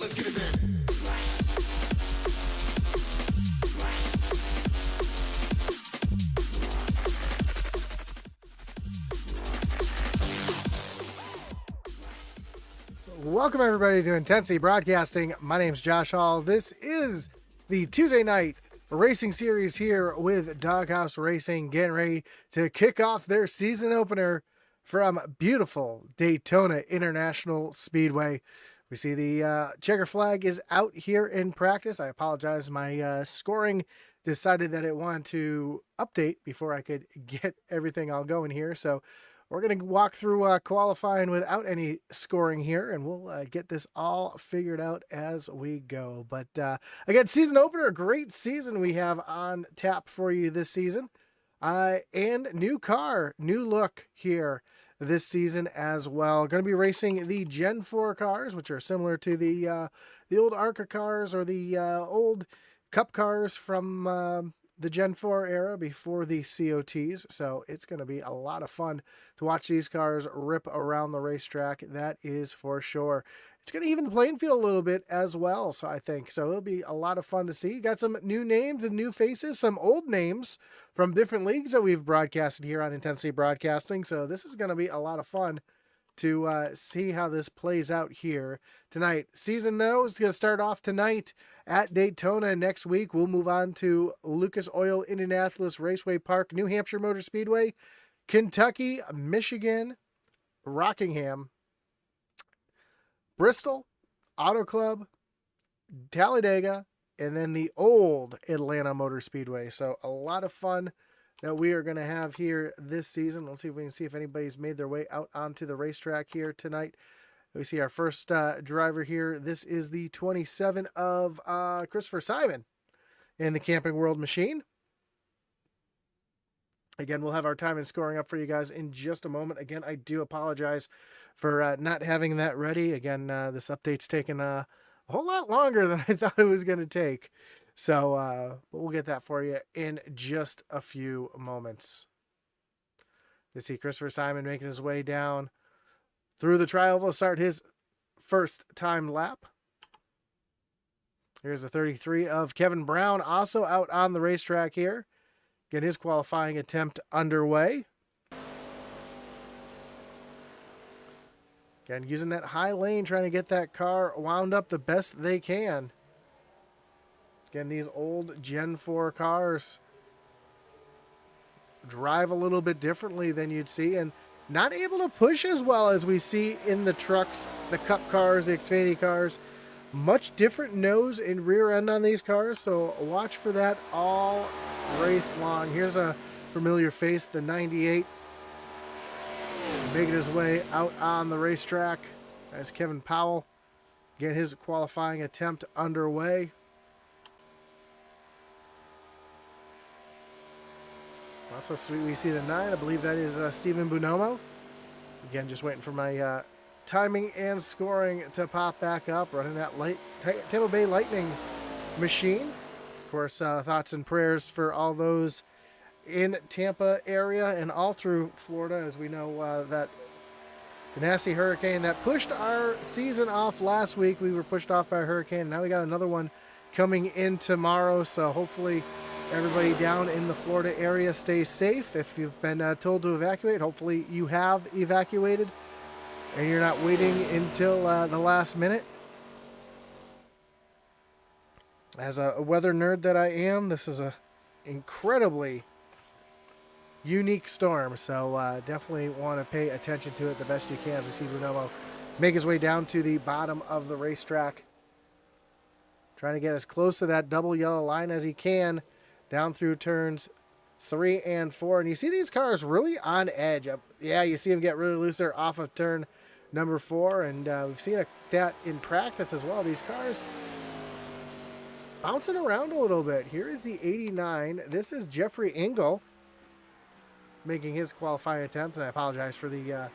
let's get it then. Welcome everybody to Intensity Broadcasting. My name's Josh Hall. This is the Tuesday night racing series here with Doghouse Racing, getting ready to kick off their season opener from beautiful Daytona International Speedway. We see the checker flag is out here in practice. I apologize. My scoring decided that it wanted to update before I could get everything all going here. So we're going to walk through qualifying without any scoring here, and we'll get this all figured out as we go. But again, season opener, a great season we have on tap for you this season. And new car, new look here this season as well. Going to be racing the Gen 4 cars, which are similar to the old ARCA cars or the old Cup cars from the Gen 4 era before the COTs. So it's going to be a lot of fun to watch these cars rip around the racetrack. That is for sure. It's going to even the playing field a little bit as well. So I think so. It'll be a lot of fun to see. You got some new names and new faces, some old names from different leagues that we've broadcasted here on Intensity Broadcasting. So this is going to be a lot of fun to see how this plays out here tonight. Season, though, is going to start off tonight at Daytona. Next week, we'll move on to Lucas Oil Indianapolis Raceway Park, New Hampshire Motor Speedway, Kentucky, Michigan, Rockingham, Bristol, Auto Club, Talladega, and then the old Atlanta Motor Speedway. So a lot of fun that we are going to have here this season. We'll see if we can see if anybody's made their way out onto the racetrack here tonight. We see our first driver here. This is the 27 of Christopher Simon in the Camping World machine. Again, we'll have our time and scoring up for you guys in just a moment. Again, I do apologize for not having that ready. Again, this update's taken a whole lot longer than I thought it was going to take. So we'll get that for you in just a few moments. You see Christopher Simon making his way down through the tri-oval, start his first time lap. Here's the 33 of Kevin Brown, also out on the racetrack here. Get his qualifying attempt underway. Again, using that high lane, trying to get that car wound up the best they can. Again, these old Gen 4 cars drive a little bit differently than you'd see, and not able to push as well as we see in the trucks, the Cup cars, the Xfinity cars. Much different nose and rear end on these cars, so watch for that all race long. Here's a familiar face, the 98, making his way out on the racetrack as Kevin Powell get his qualifying attempt underway. Also, we see the 9. I believe that is Stephen Bonomo. Again, just waiting for my timing and scoring to pop back up. Running that Tampa Bay Lightning machine. Of course, thoughts and prayers for all those in Tampa area and all through Florida, as we know that the nasty hurricane that pushed our season off last week. We were pushed off by a hurricane. Now we got another one coming in tomorrow. So hopefully everybody down in the Florida area stays safe. If you've been told to evacuate, hopefully you have evacuated and you're not waiting until the last minute. As a weather nerd that I am, this is a incredibly unique storm, so definitely want to pay attention to it the best you can as we see Bonomo make his way down to the bottom of the racetrack, trying to get as close to that double yellow line as he can down through turns 3 and 4. And you see these cars really on edge. Yeah, you see them get really loose there off of turn number 4, and we've seen that in practice as well. These cars bouncing around a little bit. Here is the 89. This is Jeffrey Engel making his qualifying attempt, and I apologize for the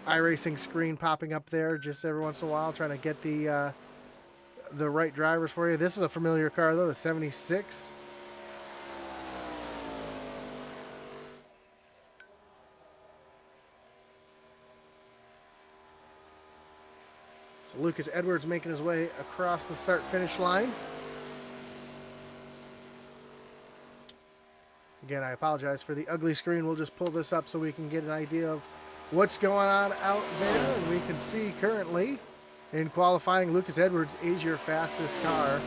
iRacing screen popping up there just every once in a while, trying to get the right drivers for you. This is a familiar car, though, the 76. So So Lucas Edwards making his way across the start-finish line. Again, I apologize for the ugly screen. We'll just pull this up so we can get an idea of what's going on out there. And we can see currently in qualifying, Lucas Edwards is your fastest car.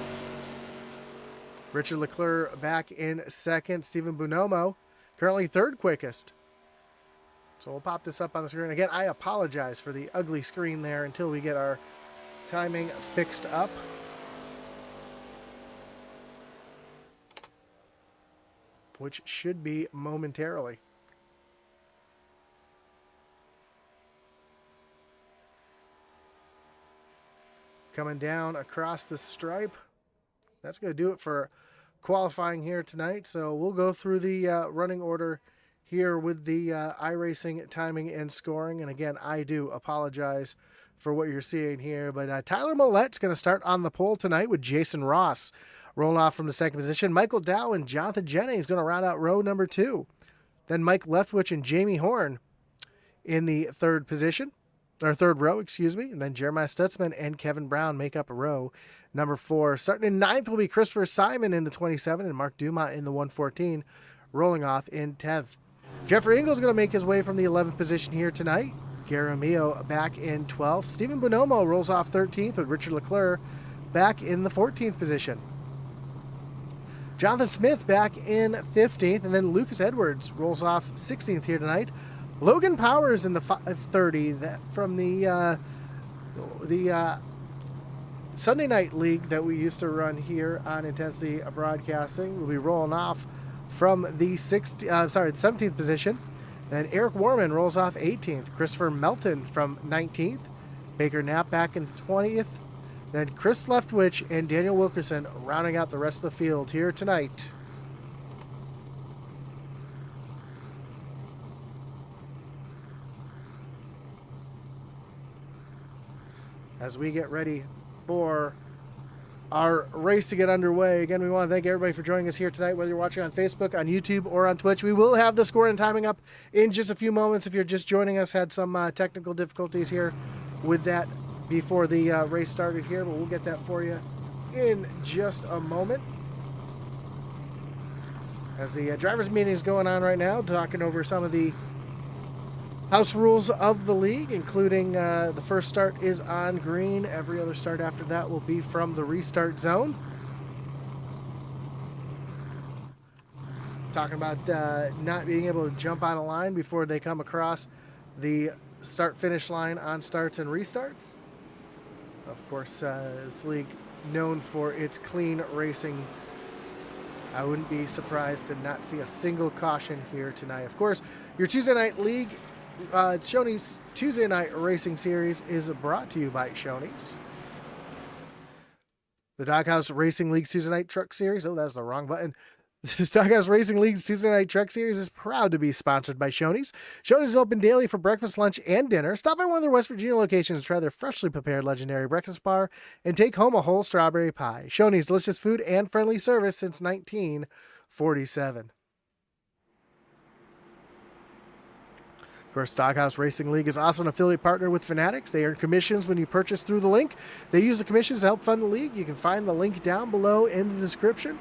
Richard Leclerc back in second. Steven Bonomo currently third quickest. So we'll pop this up on the screen. Again, I apologize for the ugly screen there until we get our timing fixed up. Which should be momentarily. Coming down across the stripe. That's going to do it for qualifying here tonight. So we'll go through the running order here with the iRacing timing and scoring. And again, I do apologize for what you're seeing here. But Tyler Millett's going to start on the pole tonight with Jason Ross rolling off from the second position. Michael Dow and Jonathan Jennings going to round out row number 2. Then Mike Leftwich and Jamie Horn in the third position. Or third row, excuse me. And then Jeremiah Stutzman and Kevin Brown make up a row number 4. Starting in 9th will be Christopher Simon in the 27 and Mark Dumont in the 114, rolling off in 10th. Jeffrey Ingles going to make his way from the 11th position here tonight. Garamillo back in 12th. Steven Bonomo rolls off 13th with Richard Leclerc back in the 14th position. Jonathan Smith back in 15th, and then Lucas Edwards rolls off 16th here tonight. Logan Powers in the 530 from the Sunday Night League that we used to run here on Intensity Broadcasting will be rolling off from the 17th position. Then Eric Warman rolls off 18th. Christopher Melton from 19th. Baker Knapp back in 20th. Then Chris Leftwich and Daniel Wilkerson rounding out the rest of the field here tonight. As we get ready for our race to get underway. Again, we want to thank everybody for joining us here tonight, whether you're watching on Facebook, on YouTube, or on Twitch. We will have the score and timing up in just a few moments. If you're just joining us, had some technical difficulties here with that before the race started here, but we'll get that for you in just a moment. As the drivers' meeting is going on right now, talking over some of the house rules of the league, including the first start is on green. Every other start after that will be from the restart zone. Talking about not being able to jump on a line before they come across the start-finish line on starts and restarts. Of course, this league known for its clean racing. I wouldn't be surprised to not see a single caution here tonight. Of course, your Tuesday night league, Shoney's Tuesday Night Racing Series is brought to you by Shoney's. The Doghouse Racing League's Tuesday Night Truck Series. Oh, that's the wrong button. The Doghouse Racing League's Tuesday Night Truck Series is proud to be sponsored by Shoney's. Shoney's is open daily for breakfast, lunch, and dinner. Stop by one of their West Virginia locations to try their freshly prepared legendary breakfast bar and take home a whole strawberry pie. Shoney's, delicious food and friendly service since 1947. Of course, Doghouse Racing League is also an affiliate partner with Fanatics. They earn commissions when you purchase through the link. They use the commissions to help fund the league. You can find the link down below in the description.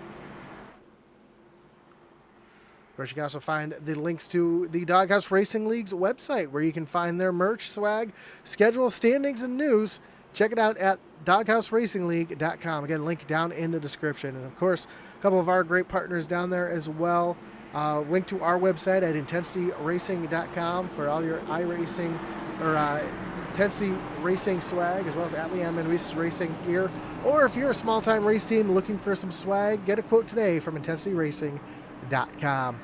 Of course, you can also find the links to the Doghouse Racing League's website, where you can find their merch, swag, schedule, standings, and news. Check it out at doghouseracingle.com. Again, link down in the description. And of course, a couple of our great partners down there as well. Link to our website at intensityracing.com for all your iRacing or Intensity Racing swag, as well as at Leon Manuiz Racing gear. Or if you're a small-time race team looking for some swag, get a quote today from intensityracing.com.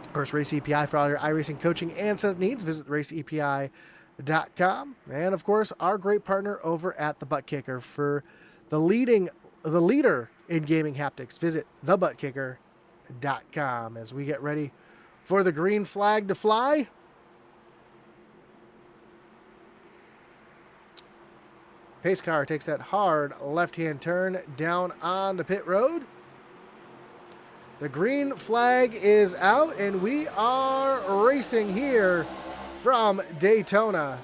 Of course, Race EPI for all your iRacing coaching and setup needs. Visit raceepi.com. And of course, our great partner over at the Butt Kicker for the leader in gaming haptics. Visit thebuttkicker.com as we get ready for the green flag to fly. Pace car takes that hard left-hand turn down on the pit road. The green flag is out, and we are racing here from Daytona.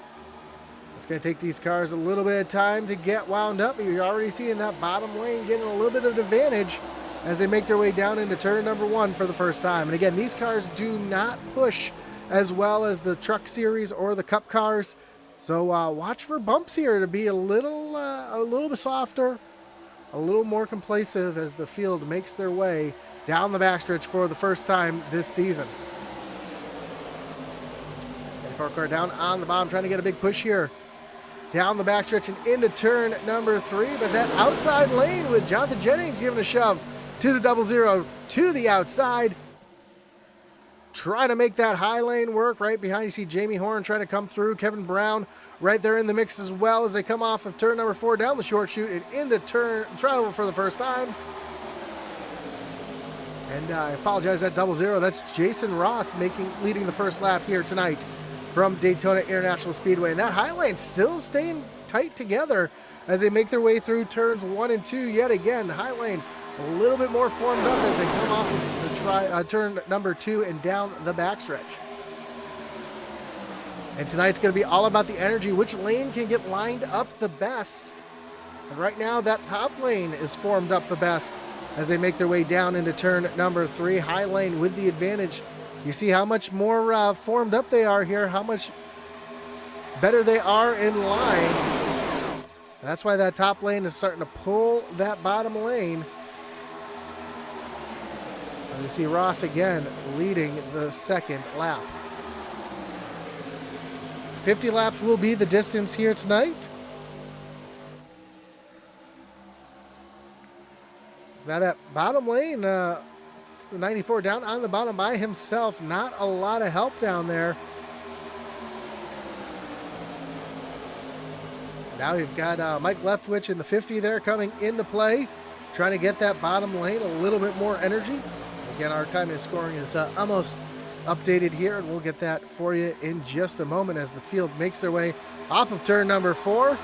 Let's going to take these cars a little bit of time to get wound up, but you're already seeing that bottom lane getting a little bit of advantage as they make their way down into turn number 1 for the first time. And again, these cars do not push as well as the truck series or the cup cars. So watch for bumps here to be a little bit softer, a little more complacent as the field makes their way down the backstretch for the first time this season. 4 car down on the bottom, trying to get a big push here down the backstretch and into turn number 3, but that outside lane with Jonathan Jennings giving a shove to the 00 to the outside, trying to make that high lane work. Right behind you see Jamie Horn trying to come through, Kevin Brown right there in the mix as well as they come off of turn number 4 down the short chute and into turn travel for the first time. And I apologize, that 00, that's Jason Ross leading the first lap here tonight from Daytona International Speedway. And that high lane still staying tight together as they make their way through turns 1 and 2 yet again. High lane a little bit more formed up as they come off of the turn number 2 and down the backstretch. And tonight's going to be all about the energy. Which lane can get lined up the best? And right now, that top lane is formed up the best as they make their way down into turn number 3. High lane with the advantage. You see how much more formed up they are here, how much better they are in line. And that's why that top lane is starting to pull that bottom lane. And you see Ross again leading the second lap. 50 laps will be the distance here tonight. So now that bottom lane, it's the 94 down on the bottom by himself. Not a lot of help down there. Now we've got Mike Leftwich in the 50 there coming into play, trying to get that bottom lane a little bit more energy. Again, our time and scoring is almost updated here, and we'll get that for you in just a moment as the field makes their way off of turn number 4.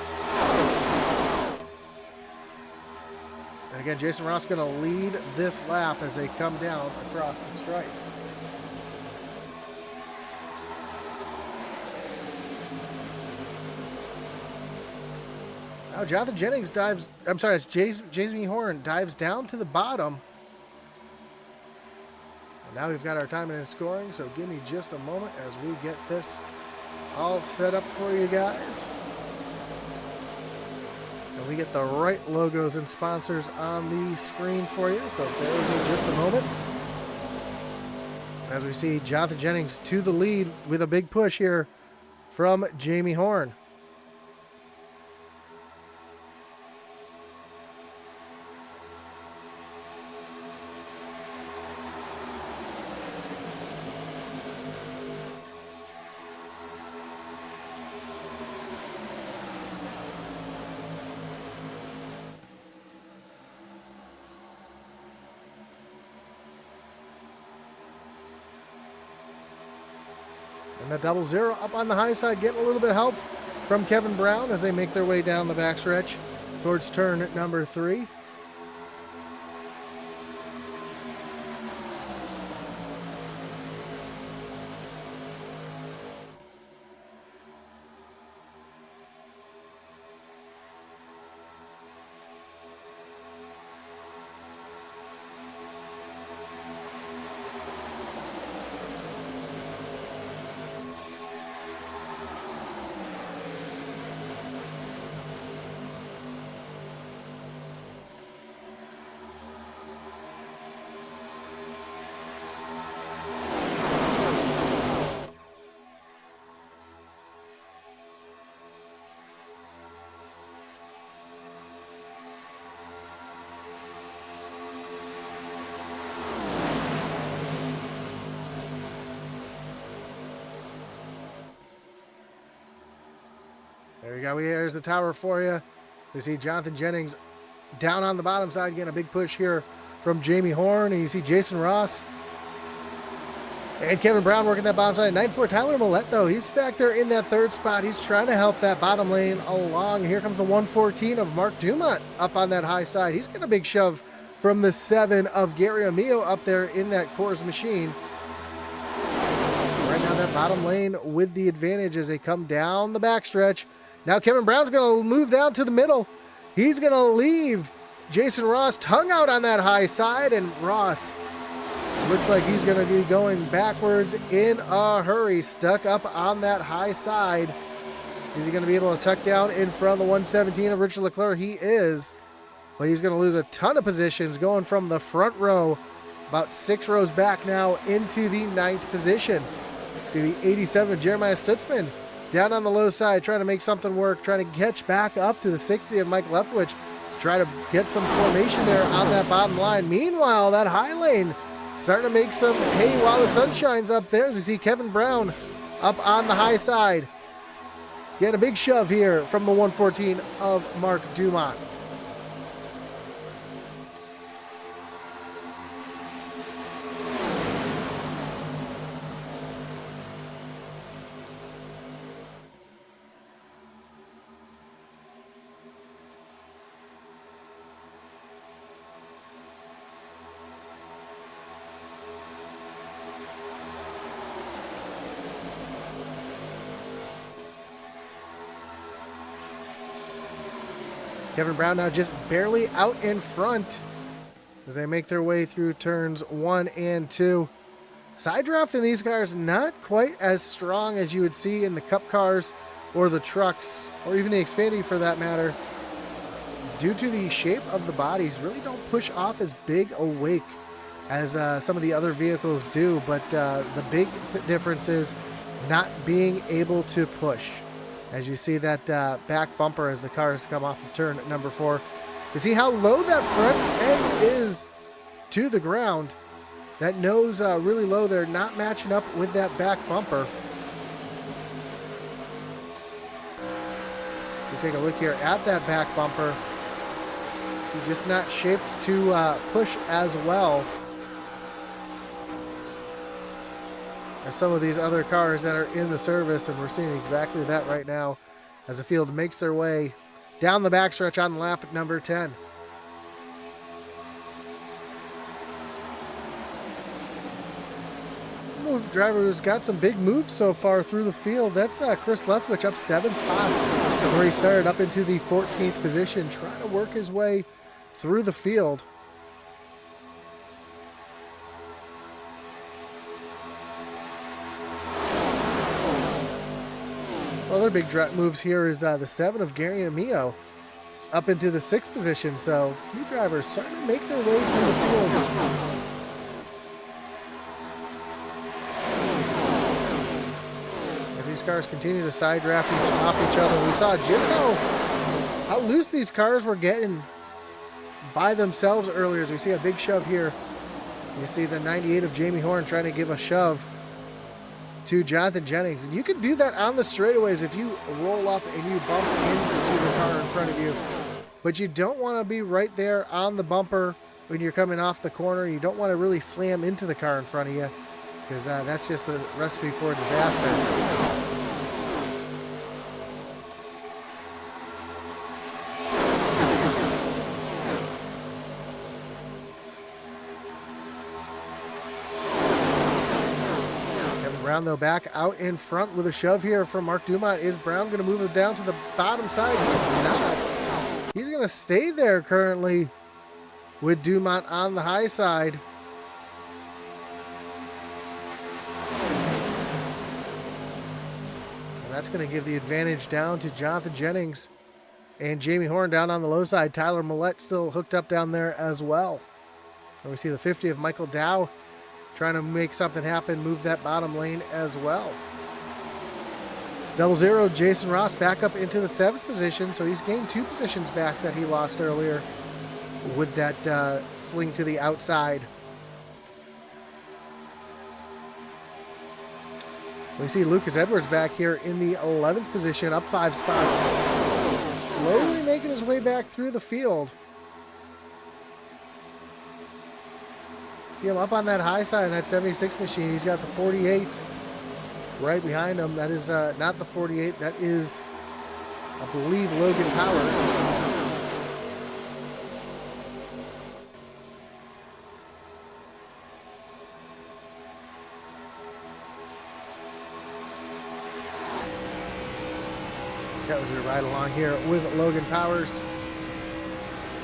And again, Jason Ross going to lead this lap as they come down across the stripe. Now Jonathan Jennings it's Jamie Horn dives down to the bottom. And now we've got our timing and scoring, so give me just a moment as we get this all set up for you guys. And we get the right logos and sponsors on the screen for you, so bear with me just a moment. As we see Jonathan Jennings to the lead with a big push here from Jamie Horn. And the 00 up on the high side, getting a little bit of help from Kevin Brown as they make their way down the backstretch towards turn number 3. There we go. Here's the tower for you. You see Jonathan Jennings down on the bottom side, getting a big push here from Jamie Horn. And you see Jason Ross and Kevin Brown working that bottom side. 94 Tyler Millette, though, he's back there in that 3rd spot. He's trying to help that bottom lane along. Here comes the 114 of Mark Dumont up on that high side. He's getting a big shove from the 7 of Gary Amio up there in that Coors machine. Right now, that bottom lane with the advantage as they come down the backstretch Now Kevin Brown's going to move down to the middle. He's going to leave Jason Ross tongue out on that high side, and Ross looks like he's going to be going backwards in a hurry, stuck up on that high side. Is he going to be able to tuck down in front of the 117 of Richard Leclerc? He is, but he's going to lose a ton of positions going from the front row, about 6 rows back now, into the 9th position. See the 87 of Jeremiah Stutzman down on the low side, trying to make something work, trying to catch back up to the 60 of Mike Leftwich to try to get some formation there on that bottom line. Meanwhile, that high lane starting to make some hay while the sun shines up there, as we see Kevin Brown up on the high side. Getting a big shove here from the 114 of Mark Dumont. Kevin Brown now just barely out in front as they make their way through turns 1 and 2. Side draft in these cars not quite as strong as you would see in the Cup cars or the trucks, or even the Xfinity for that matter. Due to the shape of the bodies, really don't push off as big a wake as some of the other vehicles do, but the big difference is not being able to push. As you see that back bumper as the cars come off of turn number 4. You see how low that front end is to the ground. That nose really low there, not matching up with that back bumper. We take a look here at that back bumper. It's just not shaped to push as well as some of these other cars that are in the service, and we're seeing exactly that right now as the field makes their way down the backstretch on lap number 10. Driver who's got some big moves so far through the field. That's Chris Leftwich, up 7 spots where he started up into the 14th position, trying to work his way through the field. Other big moves here is the 7 of Gary Amio up into the 6th position. So a few drivers starting to make their way through the field. As these cars continue to side draft off each other, we saw just how loose these cars were getting by themselves earlier. As we see a big shove here. You see the 98 of Jamie Horn trying to give a shove to Jonathan Jennings. And you can do that on the straightaways if you roll up and you bump into the car in front of you. But you don't want to be right there on the bumper when you're coming off the corner. You don't want to really slam into the car in front of you, because that's just a recipe for disaster. Brown, though, back out in front with a shove here from Mark Dumont. Is Brown going to move it down to the bottom side? He's not. He's going to stay there currently with Dumont on the high side. And that's going to give the advantage down to Jonathan Jennings and Jamie Horn down on the low side. Tyler Millette still hooked up down there as well. And we see the 50 of Michael Dow trying to make something happen, move that bottom lane as well. 00 Jason Ross back up into the 7th position, so he's gained 2 positions back that he lost earlier with that sling to the outside. We see Lucas Edwards back here in the 11th position, up 5 spots, slowly making his way back through the field. See him up on that high side of that 76 machine. He's got the 48 right behind him. That is not the 48. That is, I believe, Logan Powers. as we ride along here with Logan Powers.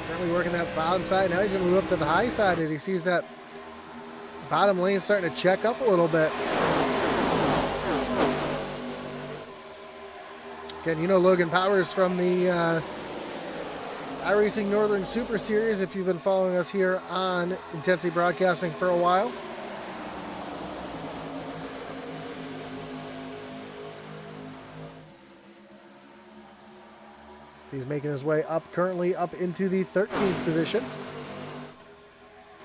Currently working that bottom side. Now he's going to move up to the high side as he sees that bottom lane starting to check up a little bit. Again, you know Logan Powers from the iRacing Northern Super Series if you've been following us here on Intensity Broadcasting for a while. He's making his way up, currently up into the 13th position.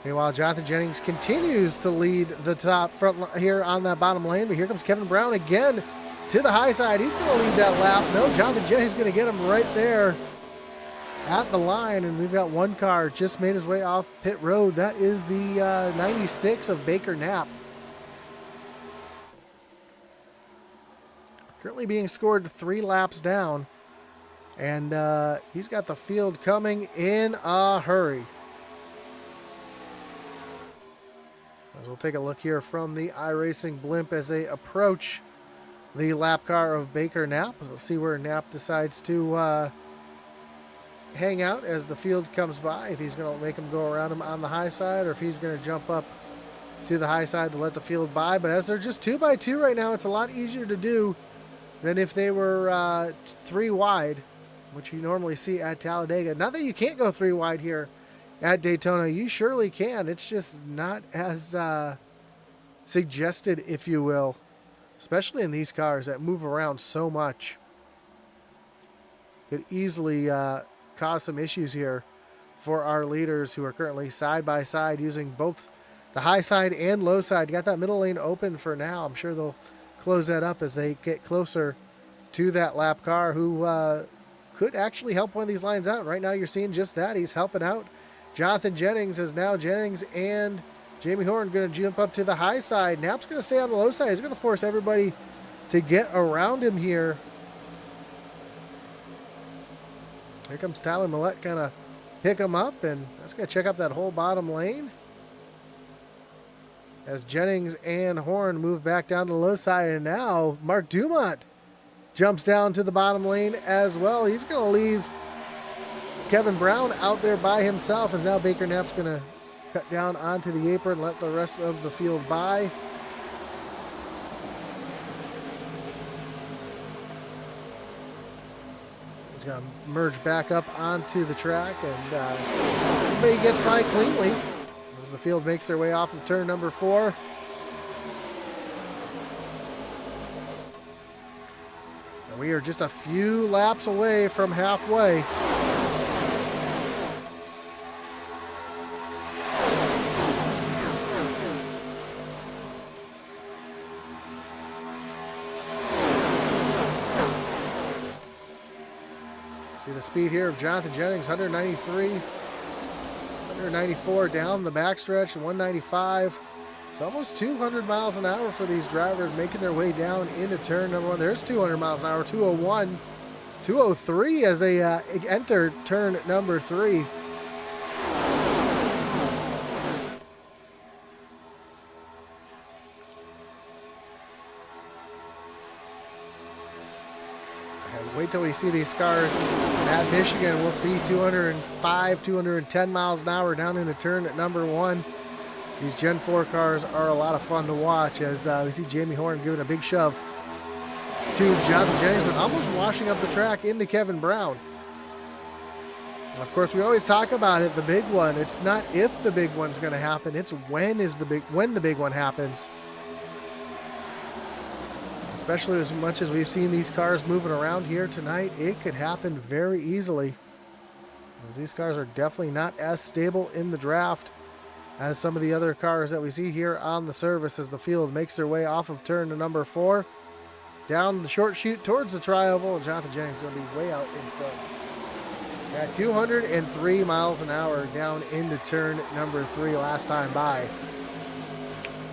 Meanwhile, Jonathan Jennings continues to lead the top front here on that bottom lane, but here comes Kevin Brown again to the high side. He's going to lead that lap. No, Jonathan Jennings is going to get him right there at the line, and we've got one car just made his way off pit road. That is the 96 of Baker Knapp. Currently being scored 3 laps down. And he's got the field coming in a hurry. We'll take a look here from the iRacing blimp as they approach the lap car of Baker Knapp. We'll see where Knapp decides to hang out as the field comes by. If he's going to make him go around him on the high side, or if he's going to jump up to the high side to let the field by. But as they're just 2x2 right now, it's a lot easier to do than if they were 3 wide. Which you normally see at Talladega. Not that you can't go 3 wide here at Daytona. You surely can. It's just not as suggested, if you will. Especially in these cars that move around so much. Could easily cause some issues here for our leaders who are currently side by side using both the high side and low side. You got that middle lane open for now. I'm sure they'll close that up as they get closer to that lap car who could actually help one of these lines out. Right now you're seeing just that. He's helping out Jonathan Jennings, as now Jennings and Jamie Horn going to jump up to the high side. Knapp's going to stay on the low side. He's going to force everybody to get around him here. Here comes Tyler Millette, kind of pick him up, and that's going to check up that whole bottom lane. As Jennings and Horn move back down to the low side, and now Mark Dumont jumps down to the bottom lane as well. He's going to leave Kevin Brown out there by himself, as now Baker Knapp's going to cut down onto the apron, let the rest of the field by. He's going to merge back up onto the track, and everybody gets by cleanly as the field makes their way off of turn number 4. We are just a few laps away from halfway. See the speed here of Jonathan Jennings, 193, 194 down the backstretch, 195. It's almost 200 miles an hour for these drivers making their way down into turn number 1. There's 200 miles an hour, 201, 203 as they enter turn number 3. And wait till we see these cars at Michigan. We'll see 205, 210 miles an hour down into turn at number 1. These Gen 4 cars are a lot of fun to watch as we see Jamie Horn giving a big shove to Jonathan Jennings, but almost washing up the track into Kevin Brown. Of course, we always talk about it, the big one. It's not if the big one's going to happen, it's when the big one happens. Especially as much as we've seen these cars moving around here tonight, it could happen very easily. As these cars are definitely not as stable in the draft as some of the other cars that we see here on the service as the field makes their way off of turn to number 4. Down the short chute towards the tri-oval, and Jonathan Jennings going to be way out in front. At 203 miles an hour down into turn number 3 last time by.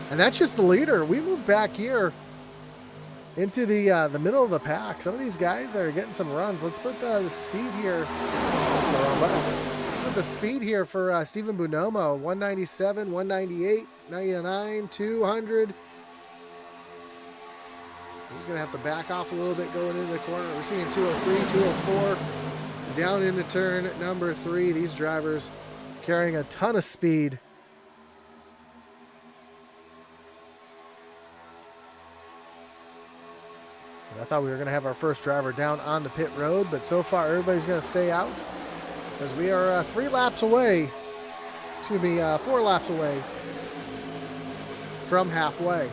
And that's just the leader. We move back here into the middle of the pack. Some of these guys are getting some runs. Let's put the speed here. Let's put the speed here for Stephen Bonomo. 197, 198, 99, 200. He's going to have to back off a little bit going into the corner. We're seeing 203, 204 down into turn number 3. These drivers carrying a ton of speed. I thought we were going to have our first driver down on the pit road, but so far everybody's going to stay out because we are 3 laps away. Excuse me, 4 laps away from halfway.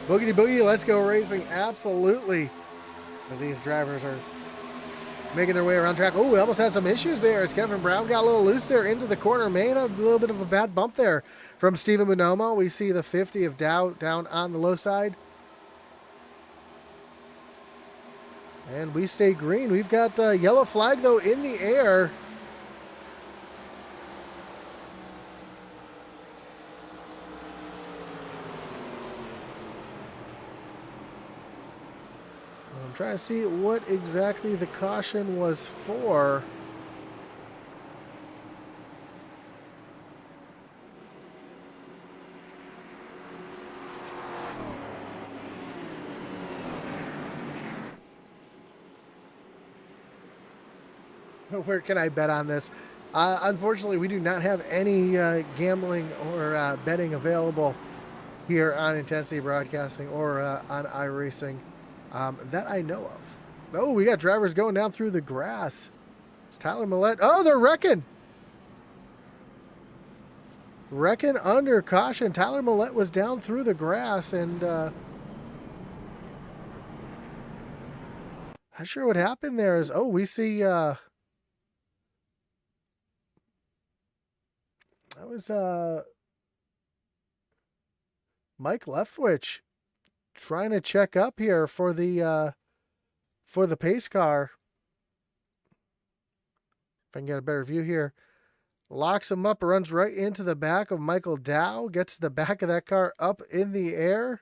Boogity boogie, let's go racing, absolutely. As these drivers are making their way around track. Oh, we almost had some issues there as Kevin Brown got a little loose there into the corner. Made a little bit of a bad bump there from Steven Bonomo. We see the 50 of Dow down on the low side. And we stay green. We've got a yellow flag, though, in the air. I'm trying to see what exactly the caution was for. Where can I bet on this? Unfortunately, we do not have any gambling or betting available here on Intensity Broadcasting or on iRacing. That I know of. Oh, we got drivers going down through the grass. It's Tyler Millette. Oh, they're wrecking. Wrecking under caution. Tyler Millette was down through the grass and not sure what happened there is, oh, we see that was Mike Leftwich trying to check up here for the pace car. If I can get a better view here. Locks him up, runs right into the back of Michael Dow, gets the back of that car up in the air.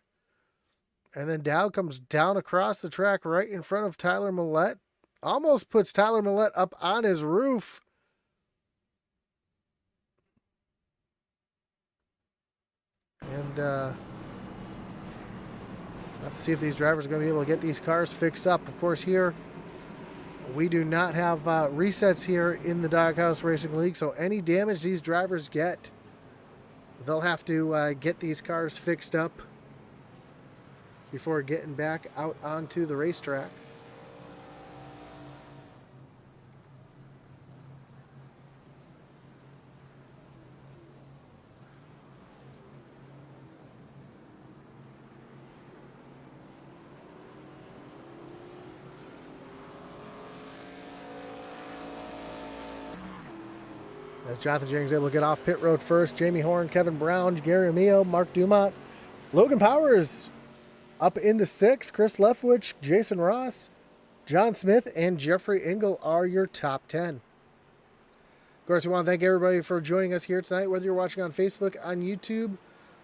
And then Dow comes down across the track right in front of Tyler Millette. Almost puts Tyler Millette up on his roof. And have to see if these drivers are going to be able to get these cars fixed up. Of course, here we do not have resets here in the Doghouse Racing League, so any damage these drivers get, they'll have to get these cars fixed up before getting back out onto the racetrack. As Jonathan Jennings able to get off pit road first, Jamie Horn, Kevin Brown, Gary Amio, Mark Dumont, Logan Powers up into 6, Chris Leftwich, Jason Ross, John Smith, and Jeffrey Engel are your top 10. Of course, we want to thank everybody for joining us here tonight, whether you're watching on Facebook, on YouTube,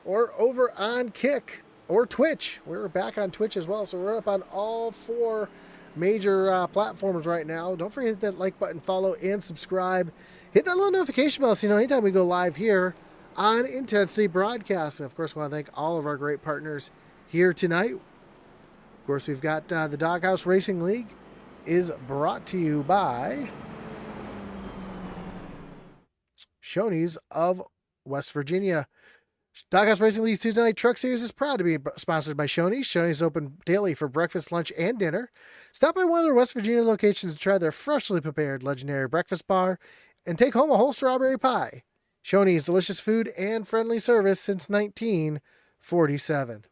or over on Kick or Twitch. We're back on Twitch as well, so we're up on all 4 major platforms right now. Don't forget to hit that like button, follow, and subscribe. Hit that little notification bell so you know anytime we go live here on Intensity Broadcast. And of course, we want to thank all of our great partners here tonight. Of course, we've got the Doghouse Racing League is brought to you by Shoney's of West Virginia. Doghouse Racing League's Tuesday Night Truck Series is proud to be sponsored by Shoney. Shoney's open daily for breakfast, lunch, and dinner. Stop by one of their West Virginia locations to try their freshly prepared legendary breakfast bar and take home a whole strawberry pie. Shoney's delicious food and friendly service since 1947.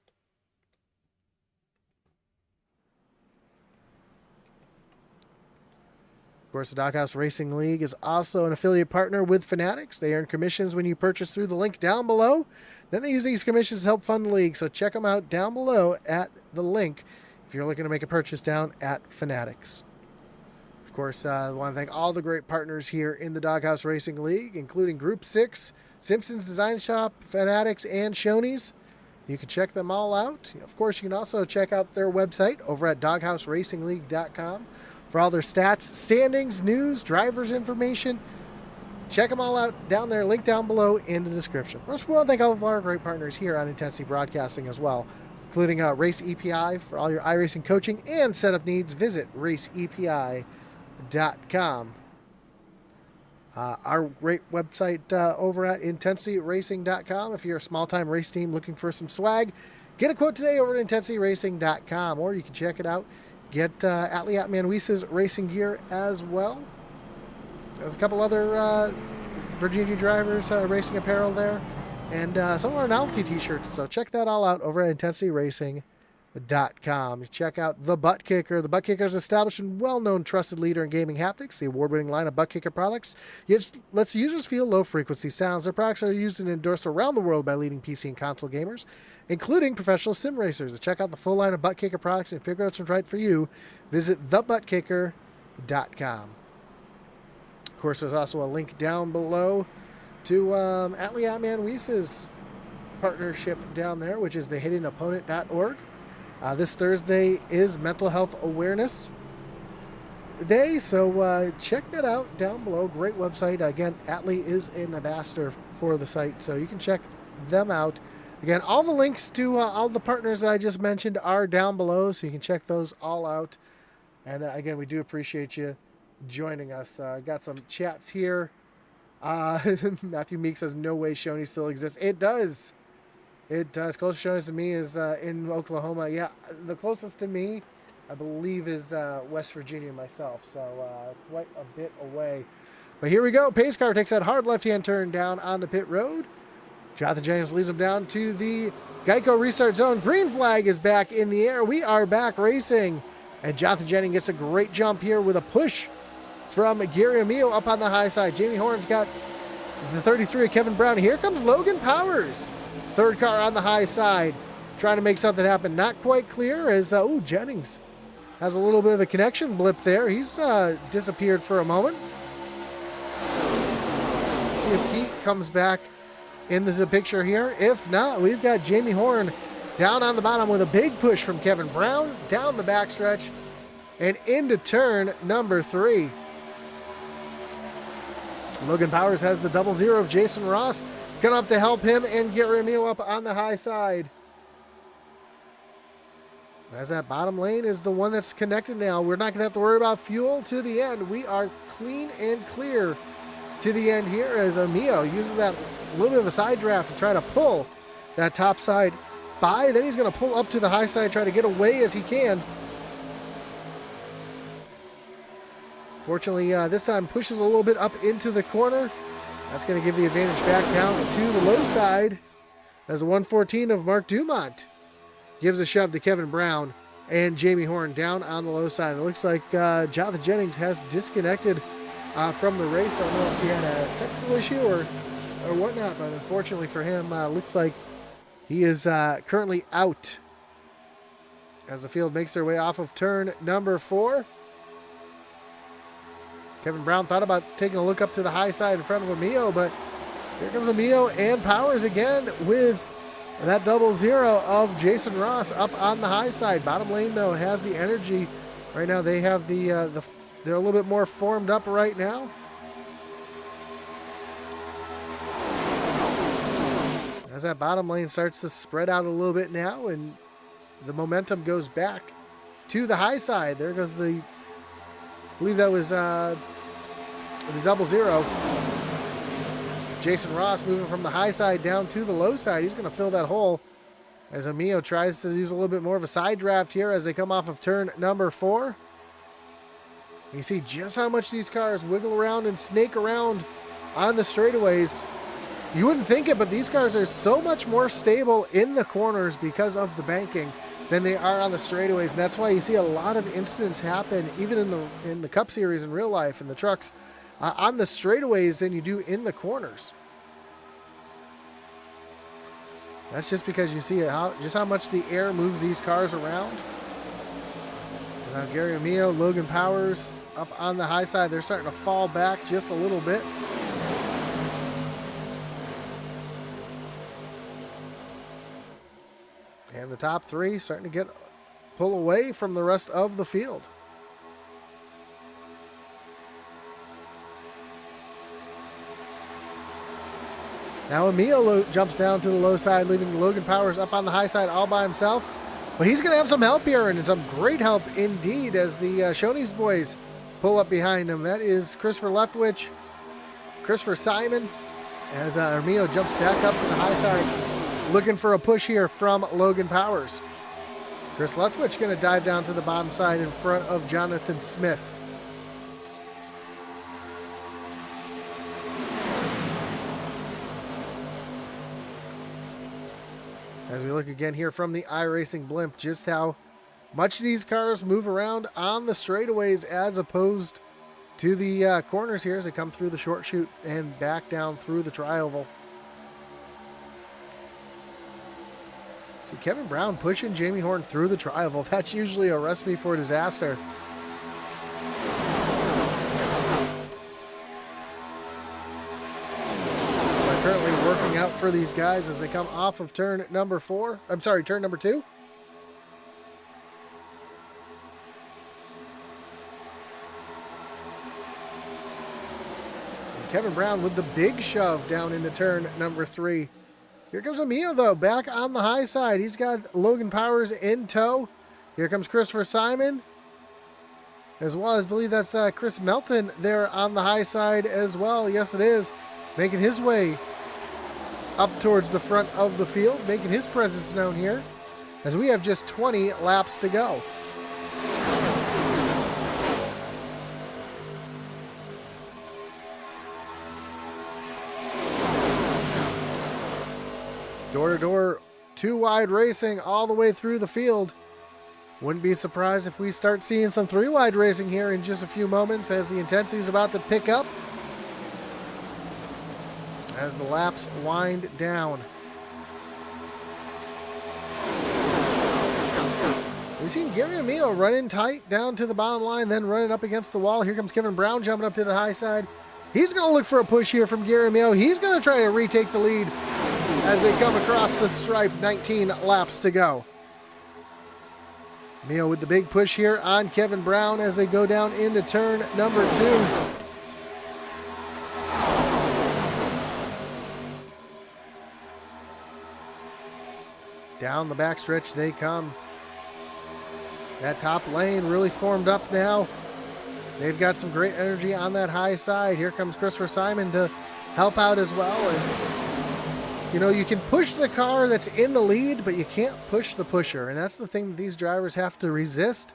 Of course, the Doghouse Racing League is also an affiliate partner with Fanatics. They earn commissions when you purchase through the link down below. Then they use these commissions to help fund the league. So check them out down below at the link if you're looking to make a purchase down at Fanatics. Of course, I want to thank all the great partners here in the Doghouse Racing League, including Group 6, Simpsons Design Shop, Fanatics, and Shoney's. You can check them all out. Of course, you can also check out their website over at doghouseracingle.com for all their stats, standings, news, drivers information. Check them all out down there. Link down below in the description. Of course, we want to thank all of our great partners here on Intensity Broadcasting as well, including Race EPI for all your iRacing coaching and setup needs. Visit raceepi.com. Our great website over at intensityracing.com. If you're a small-time race team looking for some swag, get a quote today over at intensityracing.com, or you can check it out. Get Atman Weiss's racing gear as well. There's a couple other Virginia drivers racing apparel there, and some of our novelty t-shirts. So check that all out over at intensityracing.com. Check out the Butt Kicker. The Butt Kicker is an established and well-known trusted leader in gaming haptics. The award-winning line of Butt Kicker products lets users feel low-frequency sounds. Their products are used and endorsed around the world by leading PC and console gamers, including professional sim racers. To check out the full line of Butt Kicker products and figure out what's right for you, visit thebuttkicker.com. Of course, there's also a link down below to Atman Weiss's partnership down there, which is thehiddenopponent.org. This Thursday is Mental Health Awareness Day, so check that out down below. Great website. Again, Atlee is an ambassador for the site, so you can check them out. Again, all the links to all the partners that I just mentioned are down below, so you can check those all out. And again, we do appreciate you joining us. Got some chats here. Matthew Meek says, no way Shoney still exists. It does. It does. Closest Shoney to me is in Oklahoma. Yeah, the closest to me, I believe, is West Virginia myself. So quite a bit away. But here we go. Pace car takes that hard left-hand turn down on the pit road. Jonathan Jennings leads him down to the Geico restart zone. Green flag is back in the air. We are back racing. And Jonathan Jennings gets a great jump here with a push from Gary Amio up on the high side. Jamie Horn's got the 33 of Kevin Brown. Here comes Logan Powers. Third car on the high side, trying to make something happen. Not quite clear as, Jennings has a little bit of a connection blip there. He's disappeared for a moment. See if he comes back into the picture here. If not, we've got Jamie Horn down on the bottom with a big push from Kevin Brown, down the backstretch, and into turn number 3. Logan Powers has the 0-0 of Jason Ross coming up to help him and get Ramiro up on the high side. As that bottom lane is the one that's connected now. We're not going to have to worry about fuel to the end. We are clean and clear to the end here as Amio uses that little bit of a side draft to try to pull that top side by. Then he's going to pull up to the high side, try to get away as he can. Fortunately, this time pushes a little bit up into the corner. That's going to give the advantage back down to the low side as the 114 of Mark Dumont gives a shove to Kevin Brown and Jamie Horn down on the low side. It looks like Jonathan Jennings has disconnected from the race. I don't know if he had a technical issue or whatnot, but unfortunately for him, looks like he is currently out as the field makes their way off of turn number 4. Kevin Brown thought about taking a look up to the high side in front of Amio, but here comes Amio and Powers again with that 0-0 of Jason Ross up on the high side. Bottom lane, though, has the energy. Right now, they have they're a little bit more formed up right now. As that bottom lane starts to spread out a little bit now, and the momentum goes back to the high side. There goes I believe that was the 0-0. Jason Ross moving from the high side down to the low side. He's going to fill that hole as Amio tries to use a little bit more of a side draft here as they come off of turn number 4. You see just how much these cars wiggle around and snake around on the straightaways. You wouldn't think it, but these cars are so much more stable in the corners because of the banking than they are on the straightaways. And that's why you see a lot of incidents happen, even in the Cup Series in real life, in the trucks, on the straightaways than you do in the corners. That's just because you see just how much the air moves these cars around. Now Gary Amio, Logan Powers up on the high side. They're starting to fall back just a little bit. And the top three starting to pull away from the rest of the field. Now Emil jumps down to the low side, leaving Logan Powers up on the high side all by himself. But he's going to have some help here, and some great help indeed as the Shoney's boys pull up behind him. That is Christopher Leftwich, Christopher Simon, as Emil jumps back up to the high side, looking for a push here from Logan Powers. Chris Leftwich going to dive down to the bottom side in front of Jonathan Smith. As we look again here from the iRacing blimp, just how much these cars move around on the straightaways as opposed to the corners here as they come through the short chute and back down through the tri-oval. So Kevin Brown pushing Jamie Horn through the tri-oval. That's usually a recipe for disaster. Currently working out for these guys as they come off of turn number 2. And Kevin Brown with the big shove down into turn number 3. Here comes Emil, though, back on the high side. He's got Logan Powers in tow. Here comes Christopher Simon, as well as, I believe that's Chris Melton there on the high side as well. Yes, it is. Making his way up towards the front of the field, making his presence known here, as we have just 20 laps to go. Door-to-door, two-wide racing all the way through the field. Wouldn't be surprised if we start seeing some three-wide racing here in just a few moments as the intensity is about to pick up, as the laps wind down. We've seen Gary Emil running tight down to the bottom line, then running up against the wall. Here comes Kevin Brown jumping up to the high side. He's going to look for a push here from Gary Emil. He's going to try to retake the lead as they come across the stripe. 19 laps to go. Emil with the big push here on Kevin Brown as they go down into turn number 2. Down the backstretch they come. That top lane really formed up now. They've got some great energy on that high side. Here comes Christopher Simon to help out as well. And, you know, you can push the car that's in the lead, but you can't push the pusher. And that's the thing that these drivers have to resist.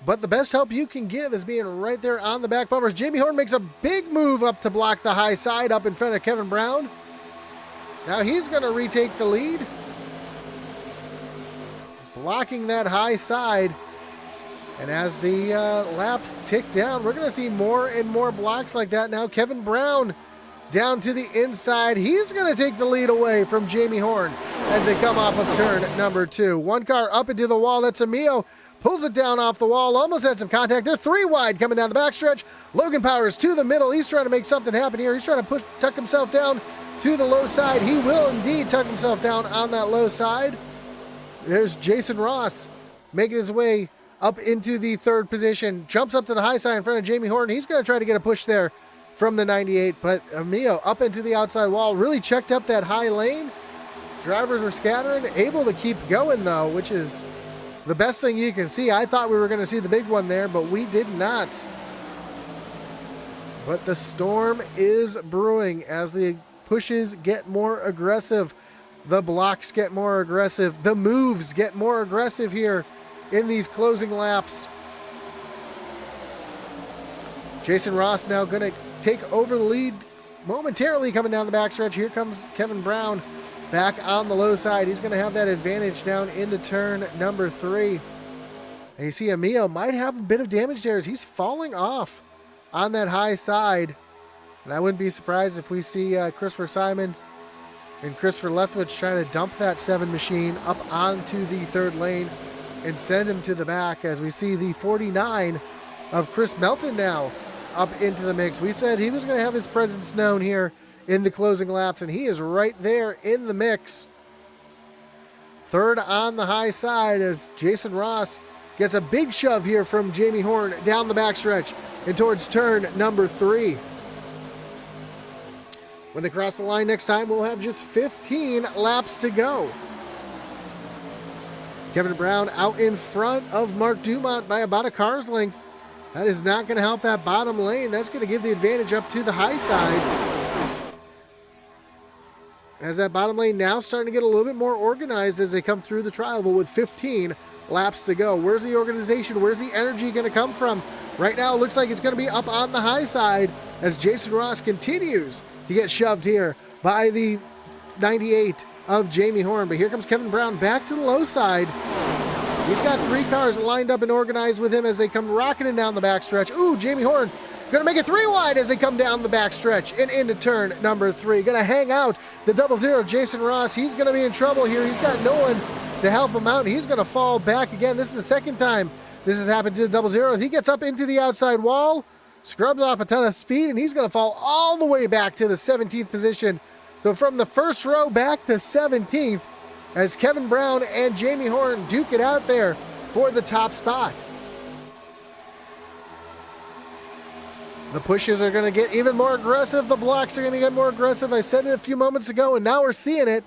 But the best help you can give is being right there on the back bumpers. Jamie Horn makes a big move up to block the high side up in front of Kevin Brown. Now he's going to retake the lead, blocking that high side. And as the laps tick down, we're going to see more and more blocks like that. Now Kevin Brown down to the inside. He's going to take the lead away from Jamie Horn as they come off of turn number 2. One car up into the wall. That's Emil. Pulls it down off the wall. Almost had some contact. They're 3 wide coming down the backstretch. Logan Powers to the middle. He's trying to make something happen here. He's trying to tuck himself down to the low side. He will indeed tuck himself down on that low side. There's Jason Ross making his way up into the 3rd position. Jumps up to the high side in front of Jamie Horn. He's going to try to get a push there from the 98. But Emil up into the outside wall. Really checked up that high lane. Drivers were scattering. Able to keep going, though, which is the best thing you can see. I thought we were going to see the big one there, but we did not. But the storm is brewing as the pushes get more aggressive. The blocks get more aggressive. The moves get more aggressive here in these closing laps. Jason Ross now going to take over the lead momentarily coming down the backstretch. Here comes Kevin Brown back on the low side. He's going to have that advantage down into turn number 3. And you see Emil might have a bit of damage there as he's falling off on that high side. And I wouldn't be surprised if we see Christopher Simon and Christopher Leftwich trying to dump that 7 machine up onto the 3rd lane and send him to the back as we see the 49 of Chris Melton now up into the mix. We said he was going to have his presence known here in the closing laps, and he is right there in the mix third on the high side as Jason Ross gets a big shove here from Jamie Horn down the backstretch and towards turn number 3. When they cross the line next time, we'll have just 15 laps to go. Kevin Brown out in front of Mark Dumont by about a car's length. That is not going to help that bottom lane. That's going to give the advantage up to the high side. As that bottom lane now starting to get a little bit more organized as they come through the trial, but with 15 laps to go. Where's the organization? Where's the energy going to come from? Right now, it looks like it's going to be up on the high side as Jason Ross continues to get shoved here by the 98 of Jamie Horn. But here comes Kevin Brown back to the low side. He's got 3 cars lined up and organized with him as they come rocketing down the backstretch. Ooh, Jamie Horn going to make it 3 wide as they come down the backstretch and into turn number 3. Going to hang out the 00 Jason Ross. He's going to be in trouble here. He's got no one to help him out. He's going to fall back again. This is the second time this has happened to the 00 as he gets up into the outside wall, scrubs off a ton of speed, and he's going to fall all the way back to the 17th position. So from the first row back to 17th as Kevin Brown and Jamie Horn duke it out there for the top spot. The pushes are going to get even more aggressive. The blocks are going to get more aggressive. I said it a few moments ago, and now we're seeing it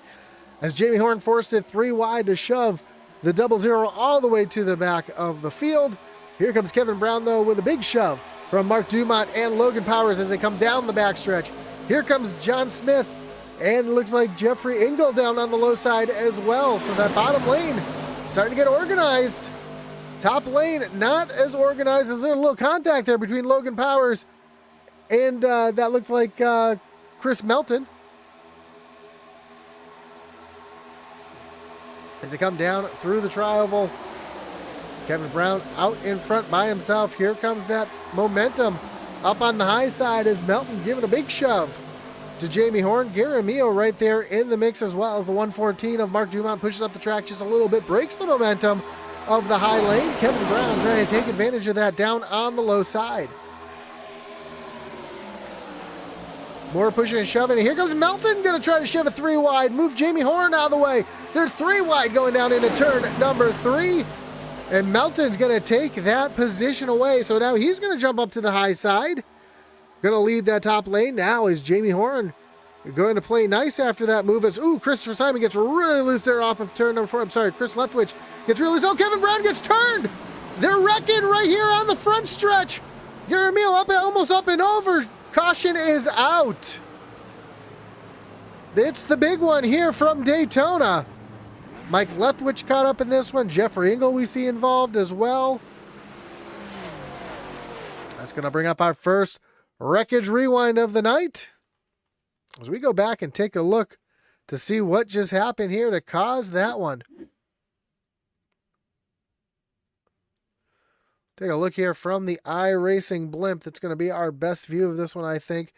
as Jamie Horn forced it 3 wide to shove the 00 all the way to the back of the field. Here comes Kevin Brown, though, with a big shove from Mark Dumont and Logan Powers as they come down the backstretch. Here comes John Smith, and it looks like Jeffrey Engel down on the low side as well. So that bottom lane starting to get organized. Top lane not as organized. There's a little contact there between Logan Powers and that looked like Chris Melton. As they come down through the tri-oval, Kevin Brown out in front by himself. Here comes that momentum up on the high side as Melton giving a big shove to Jamie Horn. Gary Mio right there in the mix as well as the 114 of Mark Dumont pushes up the track just a little bit, breaks the momentum of the high lane. Kevin Brown trying to take advantage of that down on the low side. More pushing and shoving. And here comes Melton, going to try to shove a 3 wide, move Jamie Horn out of the way. They're 3 wide going down into turn number 3. And Melton's going to take that position away. So now he's going to jump up to the high side. Going to lead that top lane. Now is Jamie Horn going to play nice after that move as, Christopher Simon gets really loose there off of turn number 4. I'm sorry, Chris Leftwich gets really loose. Oh, Kevin Brown gets turned. They're wrecking right here on the front stretch. Garamil almost up and over. Caution is out. It's the big one here from Daytona. Mike Leftwich caught up in this one. Jeffrey Engel we see involved as well. That's going to bring up our first wreckage rewind of the night as we go back and take a look to see what just happened here to cause that one. Take a look here from the iRacing blimp. That's going to be our best view of this one, I think.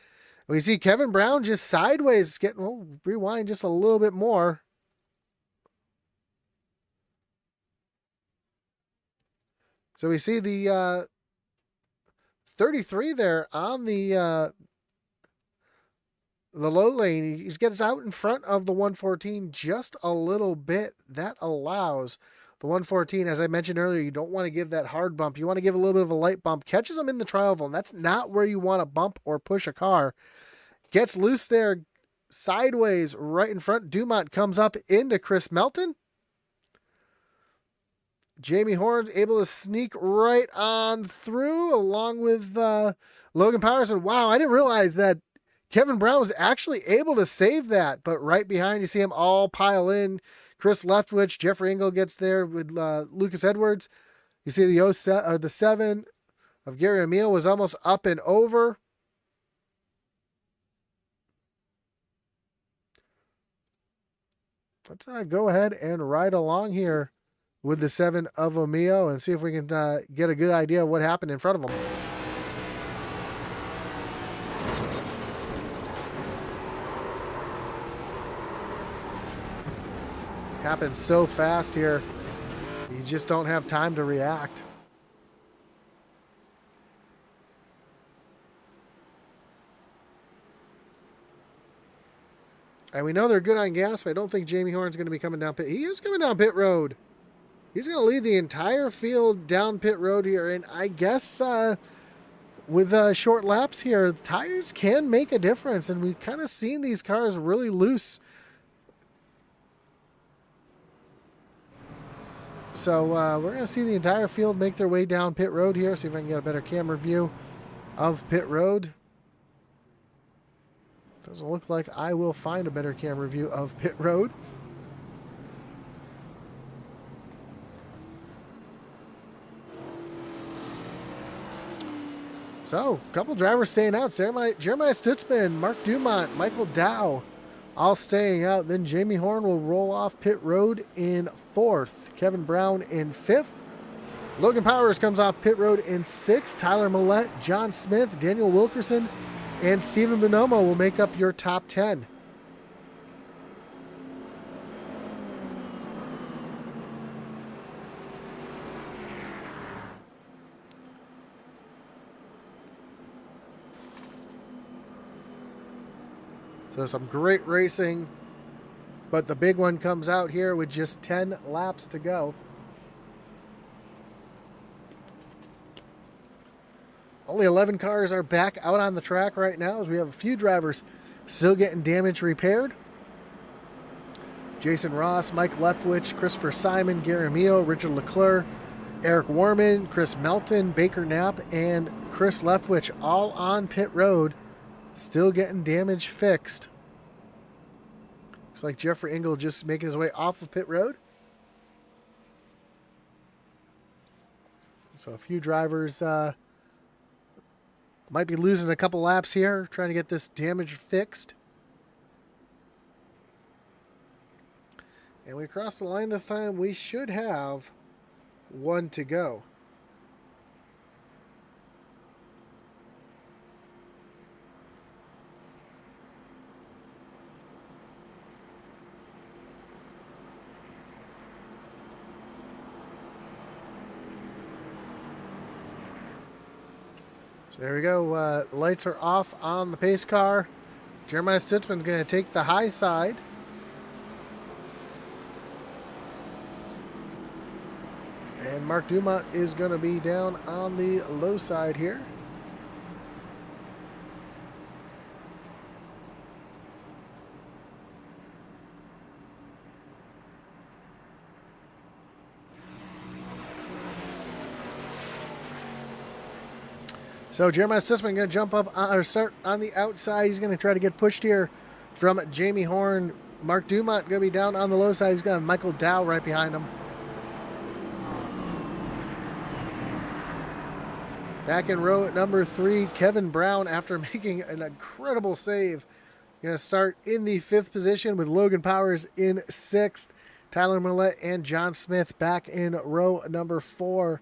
We see Kevin Brown just sideways getting, we'll rewind just a little bit more. So we see the 33 there on the low lane. He gets out in front of the 114 just a little bit. That allows the 114, as I mentioned earlier, you don't want to give that hard bump. You want to give a little bit of a light bump. Catches him in the tri-oval, and that's not where you want to bump or push a car. Gets loose there sideways right in front. Dumont comes up into Chris Melton. Jamie Horn able to sneak right on through along with Logan Powers. And wow, I didn't realize that Kevin Brown was actually able to save that. But right behind, you see him all pile in. Chris Leftwich, Jeffrey Engel gets there with Lucas Edwards. You see the 7 of Gary Emile was almost up and over. Let's go ahead and ride along here with the 7 of Omeo and see if we can get a good idea of what happened in front of him. Happened so fast here. You just don't have time to react. And we know they're good on gas, so I don't think Jamie Horn's going to be coming down pit. He is coming down pit road. He's going to lead the entire field down pit road here. And I guess with short laps here, the tires can make a difference. And we've kind of seen these cars really loose. So we're going to see the entire field make their way down pit road here. See if I can get a better camera view of pit road. Doesn't look like I will find a better camera view of pit road. So, a couple drivers staying out. Jeremiah Stutzman, Mark Dumont, Michael Dow, all staying out. Then Jamie Horn will roll off pit road in 4th. Kevin Brown in 5th. Logan Powers comes off pit road in 6th. Tyler Millette, John Smith, Daniel Wilkerson, and Stephen Bonomo will make up your top 10. So some great racing, but the big one comes out here with just 10 laps to go. Only 11 cars are back out on the track right now as we have a few drivers still getting damage repaired. Jason Ross, Mike Leftwich, Christopher Simon, Gary Mio, Richard Leclerc, Eric Warman, Chris Melton, Baker Knapp, and Chris Leftwich all on pit road, still getting damage fixed. Looks like Jeffrey Engel just making his way off of pit road. So a few drivers might be losing a couple laps here, trying to get this damage fixed. And we cross the line this time. We should have one to go. So there we go. Lights are off on the pace car. Jeremiah Stutzman's going to take the high side. And Mark Dumont is going to be down on the low side here. So Jeremiah Stutzman going to jump up or start on the outside. He's going to try to get pushed here from Jamie Horn. Mark Dumont going to be down on the low side. He's going to have Michael Dow right behind him. Back in row number 3, Kevin Brown, after making an incredible save, going to start in the 5th position with Logan Powers in 6th. Tyler Millette and John Smith back in row number 4.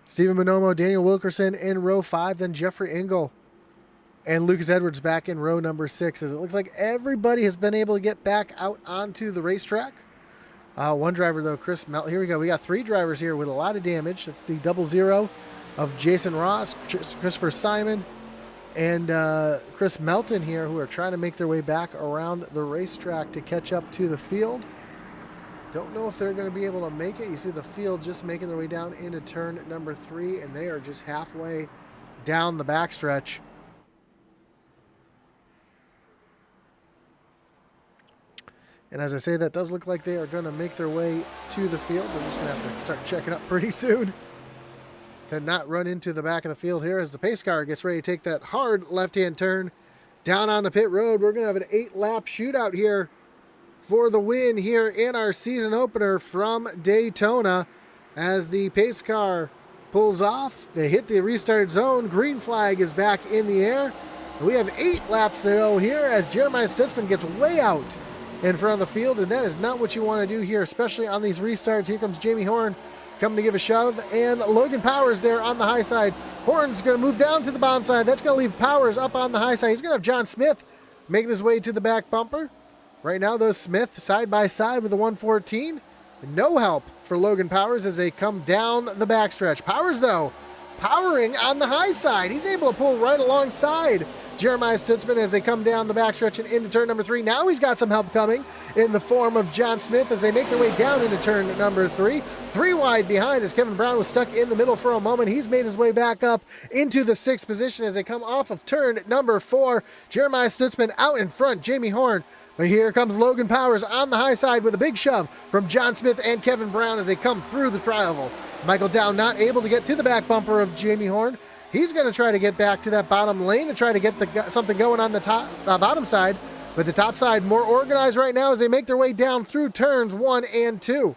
Stephen Bonomo, Daniel Wilkerson in row 5, then Jeffrey Engel and Lucas Edwards back in row number 6. As it looks like everybody has been able to get back out onto the racetrack. One driver, though, Chris Melton. Here we go. We got 3 drivers here with a lot of damage. That's the 00 of Jason Ross, Christopher Simon, and Chris Melton here, who are trying to make their way back around the racetrack to catch up to the field. Don't know if they're going to be able to make it. You see the field just making their way down into turn number 3, and they are just halfway down the backstretch. And as I say, that does look like they are going to make their way to the field. They're just going to have to start checking up pretty soon to not run into the back of the field here as the pace car gets ready to take that hard left-hand turn down on the pit road. We're going to have an 8-lap shootout here for the win here in our season opener from Daytona. As the pace car pulls off, they hit the restart zone. Green flag is back in the air. We have 8 laps to go here as Jeremiah Stutzman gets way out in front of the field, and that is not what you want to do here, especially on these restarts. Here comes Jamie Horn coming to give a shove, and Logan Powers there on the high side. Horn's going to move down to the bottom side. That's going to leave Powers up on the high side. He's going to have John Smith making his way to the back bumper. Right now, though, Smith side by side with the 114. No help for Logan Powers as they come down the backstretch. Powers, though, powering on the high side. He's able to pull right alongside Jeremiah Stutzman as they come down the backstretch and into turn number 3. Now he's got some help coming in the form of John Smith as they make their way down into turn number 3. 3 wide behind as Kevin Brown was stuck in the middle for a moment. He's made his way back up into the 6th position as they come off of turn number 4. Jeremiah Stutzman out in front, Jamie Horn. But here comes Logan Powers on the high side with a big shove from John Smith and Kevin Brown as they come through the tri-oval. Michael Dow not able to get to the back bumper of Jamie Horn. He's going to try to get back to that bottom lane to try to get something going on the bottom side. But the top side more organized right now as they make their way down through turns 1 and 2.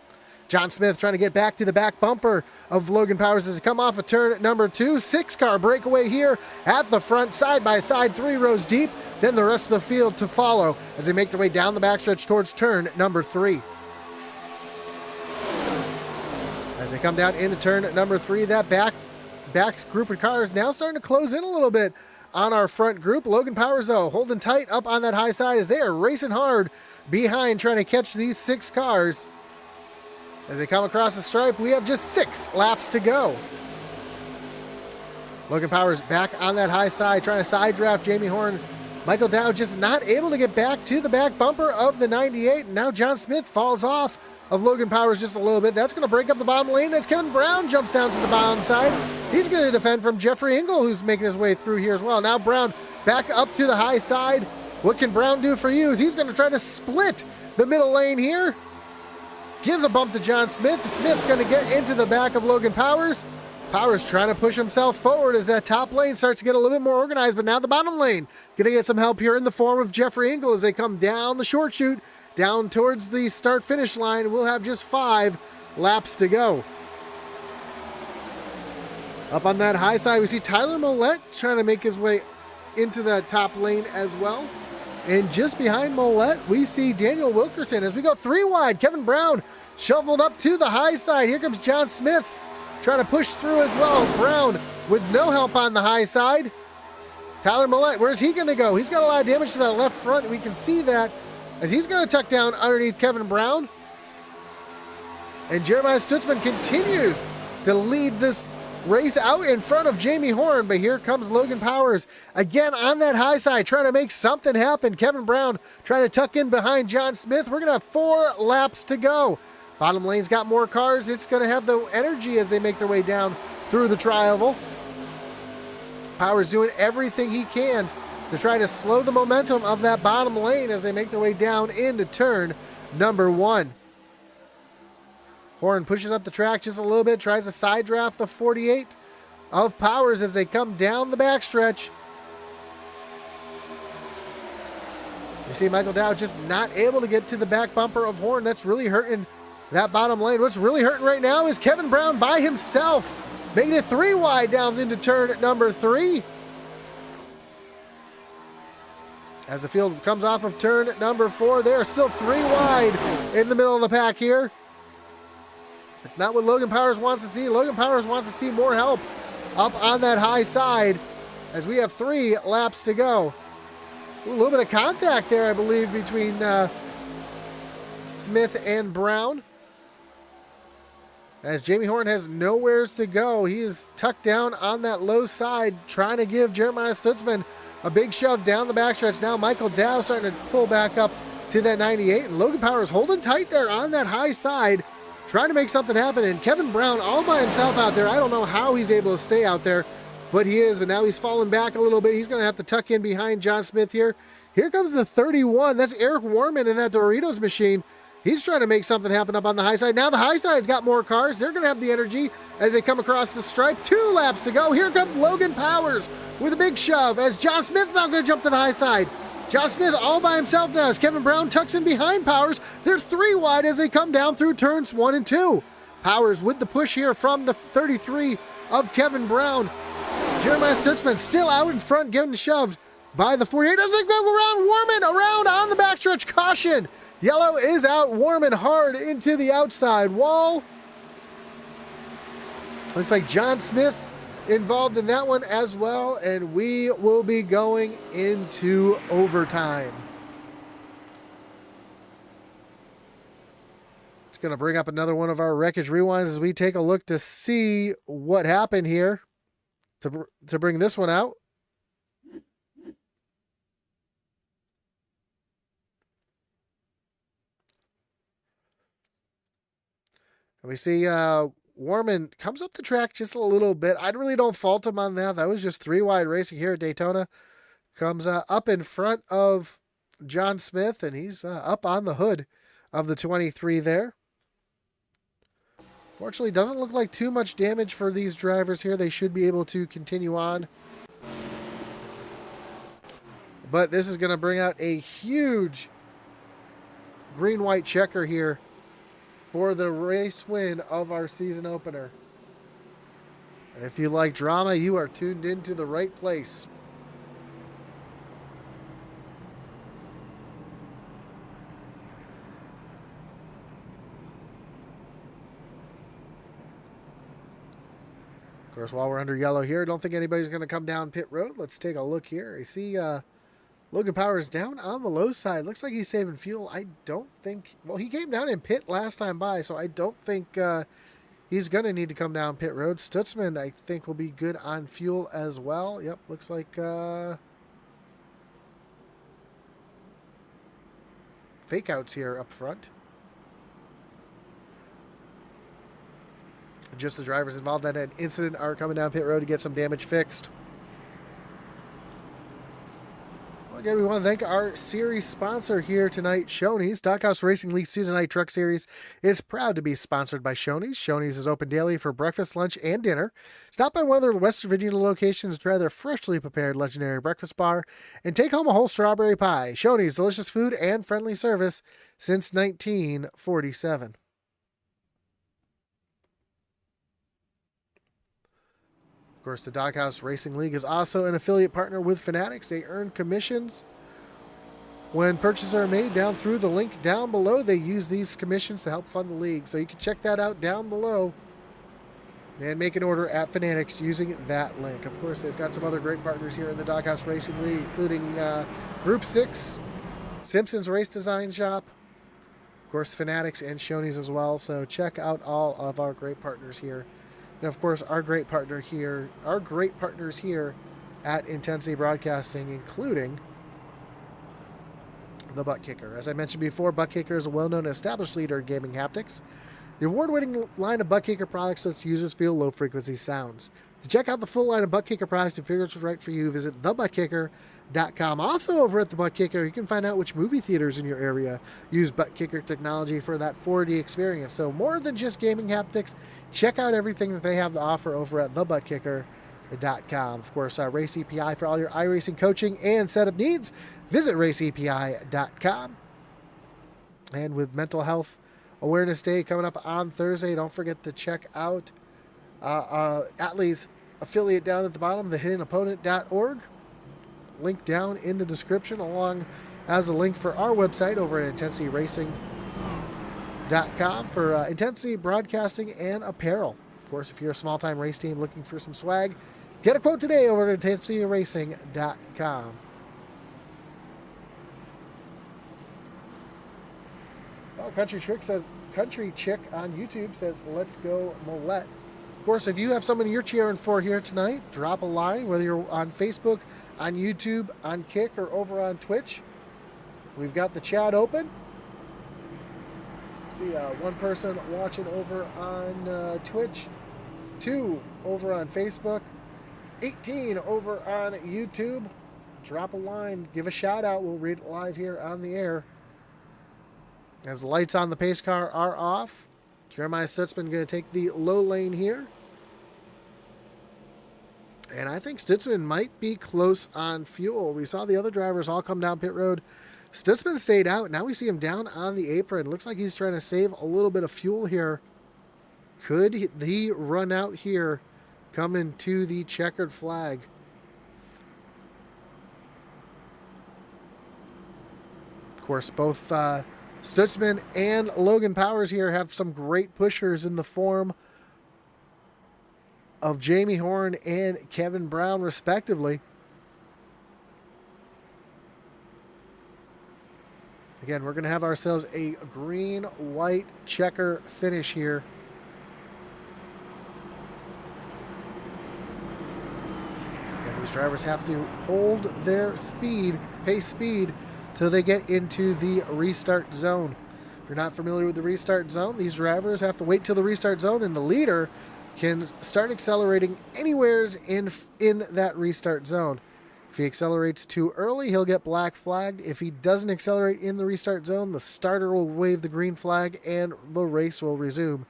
John Smith trying to get back to the back bumper of Logan Powers as they come off of turn number 2. 6-car breakaway here at the front, side by side, 3 rows deep. Then the rest of the field to follow as they make their way down the backstretch towards turn number 3. As they come down into turn number 3, that back group of cars now starting to close in a little bit on our front group. Logan Powers, though, holding tight up on that high side as they are racing hard behind trying to catch these 6 cars. As they come across the stripe, we have just 6 laps to go. Logan Powers back on that high side, trying to side draft Jamie Horn. Michael Dow just not able to get back to the back bumper of the 98. And now John Smith falls off of Logan Powers just a little bit. That's going to break up the bottom lane as Kevin Brown jumps down to the bottom side. He's going to defend from Jeffrey Engel, who's making his way through here as well. Now Brown back up to the high side. What can Brown do for you? He's going to try to split the middle lane here. Gives a bump to John Smith. Smith's going to get into the back of Logan Powers. Powers trying to push himself forward as that top lane starts to get a little bit more organized, but now the bottom lane going to get some help here in the form of Jeffrey Engel as they come down the short chute, down towards the start-finish line. We'll have just 5 laps to go. Up on that high side, we see Tyler Millette trying to make his way into the top lane as well. And just behind Millette, we see Daniel Wilkerson as we go 3 wide. Kevin Brown shuffled up to the high side. Here comes John Smith trying to push through as well. Brown with no help on the high side. Tyler Millette, where's he going to go? He's got a lot of damage to that left front. We can see that as he's going to tuck down underneath Kevin Brown. And Jeremiah Stutzman continues to lead this race out in front of Jamie Horn. But here comes Logan Powers again on that high side trying to make something happen. Kevin Brown trying to tuck in behind John Smith. We're going to have 4 laps to go. Bottom lane's got more cars. It's going to have the energy as they make their way down through the tri-oval. Powers doing everything he can to try to slow the momentum of that bottom lane as they make their way down into turn number 1. Horn pushes up the track just a little bit, tries to side draft the 48 of Powers as they come down the backstretch. You see Michael Dow just not able to get to the back bumper of Horn. That's really hurting that bottom lane. What's really hurting right now is Kevin Brown by himself, making it 3 wide down into turn number 3. As the field comes off of turn number 4, they are still 3 wide in the middle of the pack here. It's not what Logan Powers wants to see. Logan Powers wants to see more help up on that high side as we have 3 laps to go. A little bit of contact there, I believe, between Smith and Brown. As Jamie Horn has nowheres to go, he is tucked down on that low side, trying to give Jeremiah Stutzman a big shove down the backstretch. Now Michael Dow starting to pull back up to that 98, and Logan Powers holding tight there on that high side, trying to make something happen. And Kevin Brown all by himself out there. I don't know how he's able to stay out there, but he is. But now he's falling back a little bit. He's going to have to tuck in behind John Smith here. Here comes the 31. That's Eric Warman in that Doritos machine. He's trying to make something happen up on the high side. Now the high side's got more cars. They're going to have the energy as they come across the stripe. 2 laps to go. Here comes Logan Powers with a big shove as John Smith's not going to jump to the high side. John Smith all by himself now as Kevin Brown tucks in behind Powers. They're 3 wide as they come down through turns 1 and 2. Powers with the push here from the 33 of Kevin Brown. Jeremiah Stutzman still out in front, getting shoved by the 48. As they go around, Warman around on the backstretch. Caution. Yellow is out. Warman hard into the outside wall. Looks like John Smith involved in that one as well, and we will be going into overtime. It's going to bring up another one of our wreckage rewinds as we take a look to see what happened here to bring this one out. And we see Warman comes up the track just a little bit. I really don't fault him on that. That was just 3 wide racing here at Daytona. Comes up in front of John Smith, and he's up on the hood of the 23 there. Fortunately, doesn't look like too much damage for these drivers here. They should be able to continue on. But this is going to bring out a huge green-white checker here for the race win of our season opener. If you like drama, you are tuned into the right place. Of course, while we're under yellow here, I don't think anybody's going to come down pit road. Let's take a look here. I see Logan Powers down on the low side. Looks like he's saving fuel. I don't think... Well, he came down in pit last time by, so I don't think he's going to need to come down pit road. Stutzman, I think, will be good on fuel as well. Yep, looks like... fake outs here up front. Just the drivers involved in an incident are coming down pit road to get some damage fixed. Well, again, we want to thank our series sponsor here tonight, Shoney's. Doghouse Racing League Season Night Truck Series is proud to be sponsored by Shoney's. Shoney's is open daily for breakfast, lunch, and dinner. Stop by one of their West Virginia locations, try their freshly prepared legendary breakfast bar, and take home a whole strawberry pie. Shoney's, delicious food and friendly service since 1947. Of course, the Doghouse Racing League is also an affiliate partner with Fanatics. They earn commissions when purchases are made down through the link down below. They use these commissions to help fund the league. So you can check that out down below and make an order at Fanatics using that link. Of course, they've got some other great partners here in the Doghouse Racing League, including Group 6, Simpson's Race Design Shop, of course, Fanatics and Shoney's as well. So check out all of our great partners here. And of course, our great partners here at Intensity Broadcasting, including the Butt Kicker. As I mentioned before, Butt Kicker is a well-known established leader in gaming haptics. The award-winning line of Butt Kicker products lets users feel low-frequency sounds. To check out the full line of Butt Kicker products and figure what's right for you, visit thebuttkicker.com. Also over at the Butt Kicker, you can find out which movie theaters in your area use Butt Kicker technology for that 4D experience. So more than just gaming haptics, check out everything that they have to offer over at thebuttkicker.com. Of course, Race EPI for all your iRacing coaching and setup needs. Visit raceepi.com. And with Mental Health Awareness Day coming up on Thursday, don't forget to check out Atlee's affiliate down at the bottom, thehiddenopponent.org. Link down in the description, along as a link for our website over at intensityracing.com for Intensity Broadcasting and Apparel. Of course, if you're a small-time race team looking for some swag, get a quote today over at intensityracing.com. Well, Country Chick on YouTube says, let's go Millette. Of course, if you have someone you're cheering for here tonight, drop a line, whether you're on Facebook, on YouTube, on Kick, or over on Twitch. We've got the chat open. See, one person watching over on Twitch, 2 over on Facebook, 18 over on YouTube. Drop a line, give a shout out. We'll read it live here on the air. As the lights on the pace car are off, Jeremiah Stutzman going to take the low lane here. And I think Stutzman might be close on fuel. We saw the other drivers all come down pit road. Stutzman stayed out. Now we see him down on the apron. Looks like he's trying to save a little bit of fuel here. Could he run out here coming to the checkered flag? Of course, both Stutzman and Logan Powers here have some great pushers in the form of Jamie Horn and Kevin Brown, respectively. Again, we're going to have ourselves a green-white checker finish here. And these drivers have to hold their speed, pace speed, till they get into the restart zone. you're not familiar with the restart zone, these drivers have to wait till the restart zone, and the leader can start accelerating anywheres in that restart zone. If he accelerates too early, he'll get black flagged. If he doesn't accelerate in the restart zone, the starter will wave the green flag and the race will resume.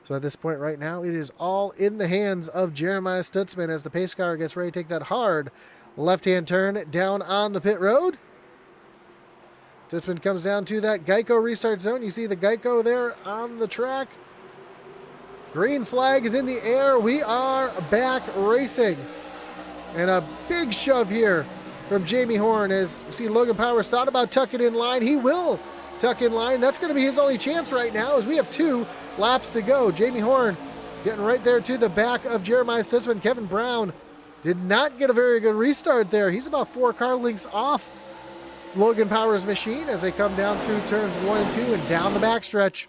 So at this point right now, it is all in the hands of Jeremiah Stutzman as the pace car gets ready to take that hard left-hand turn down on the pit road. Stutzman comes down to that Geico restart zone. You see the Geico there on the track. Green flag is in the air. We are back racing. And a big shove here from Jamie Horn as you see Logan Powers thought about tucking in line. He will tuck in line. That's going to be his only chance right now as we have 2 laps to go. Jamie Horn getting right there to the back of Jeremiah Stutzman. Kevin Brown did not get a very good restart there. He's about 4 car lengths off Logan Powers' machine as they come down through turns 1 and 2 and down the backstretch.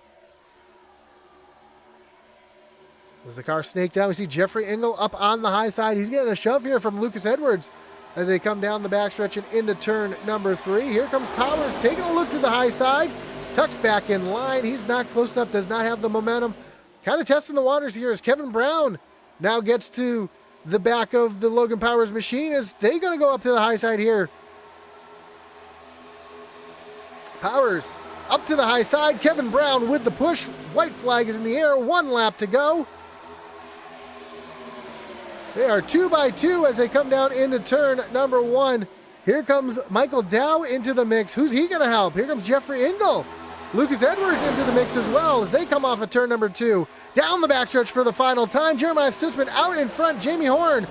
As the car snaked down, we see Jeffrey Engel up on the high side. He's getting a shove here from Lucas Edwards as they come down the backstretch and into turn number 3. Here comes Powers taking a look to the high side. Tucks back in line. He's not close enough, does not have the momentum. Kind of testing the waters here as Kevin Brown now gets to the back of the Logan Powers machine as they going to go up to the high side here. Powers up to the high side. Kevin Brown with the push. White flag is in the air. 1 lap to go. They are 2 by 2 as they come down into turn number 1. Here comes Michael Dow into the mix. Who's he going to help? Here comes Jeffrey Engel. Lucas Edwards into the mix as well as they come off of turn number 2. Down the backstretch for the final time. Jeremiah Stutzman out in front. Jamie Horn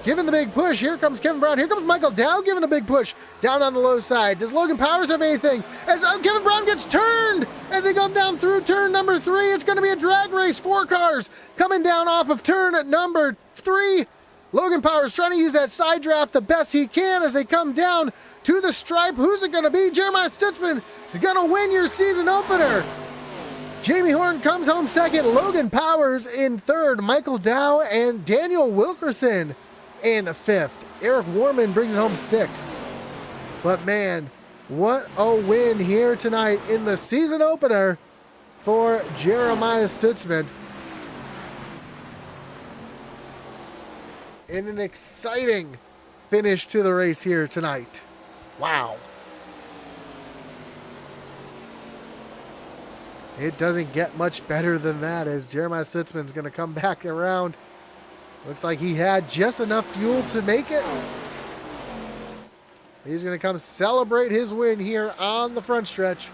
giving the big push. Here comes Kevin Brown. Here comes Michael Dow giving a big push down on the low side. Does Logan Powers have anything? As Kevin Brown gets turned as they come down through turn number 3. It's going to be a drag race. 4 cars coming down off of turn number 3. Logan Powers trying to use that side draft the best he can as they come down to the stripe. Who's it going to be? Jeremiah Stutzman is going to win your season opener. Jamie Horn comes home second. Logan Powers in third. Michael Dow and Daniel Wilkerson in 5th. Eric Warman brings it home 6th. But man, what a win here tonight in the season opener for Jeremiah Stutzman. And an exciting finish to the race here tonight. Wow. It doesn't get much better than that as Jeremiah Stutzman's going to come back around. Looks like he had just enough fuel to make it. He's going to come celebrate his win here on the front stretch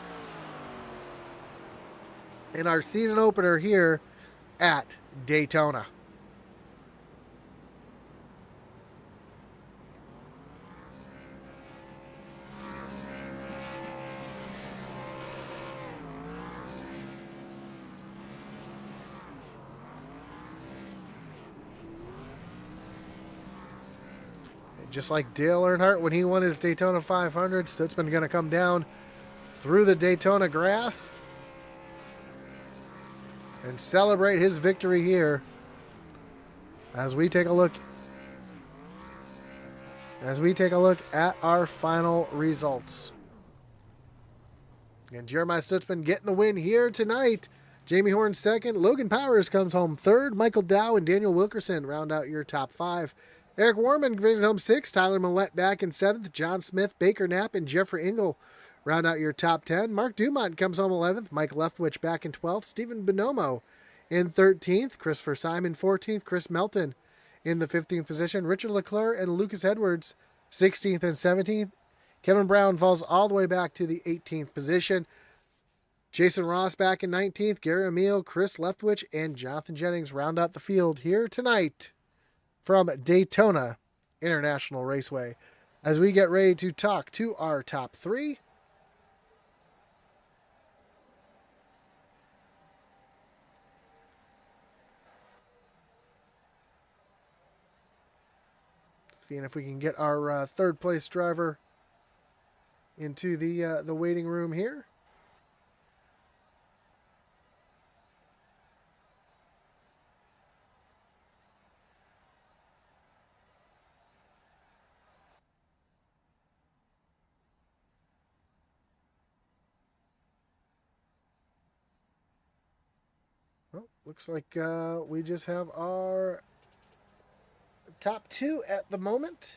in our season opener here at Daytona. Just like Dale Earnhardt when he won his Daytona 500, Stutzman going to come down through the Daytona grass and celebrate his victory here as we take a look at our final results. And Jeremiah Stutzman getting the win here tonight. Jamie Horn second. Logan Powers comes home third. Michael Dow and Daniel Wilkerson round out your top 5. Eric Warman brings home 6th. Tyler Millette back in 7th. John Smith, Baker Knapp, and Jeffrey Engel round out your top 10. Mark Dumont comes home 11th. Mike Leftwich back in 12th. Stephen Bonomo in 13th. Christopher Simon 14th. Chris Melton in the 15th position. Richard Leclerc and Lucas Edwards 16th and 17th. Kevin Brown falls all the way back to the 18th position. Jason Ross back in 19th. Gary Emile, Chris Leftwich, and Jonathan Jennings round out the field here tonight from Daytona International Raceway as we get ready to talk to our top 3. Seeing if we can get our third place driver into the waiting room here. Oh, looks like we just have our top two at the moment.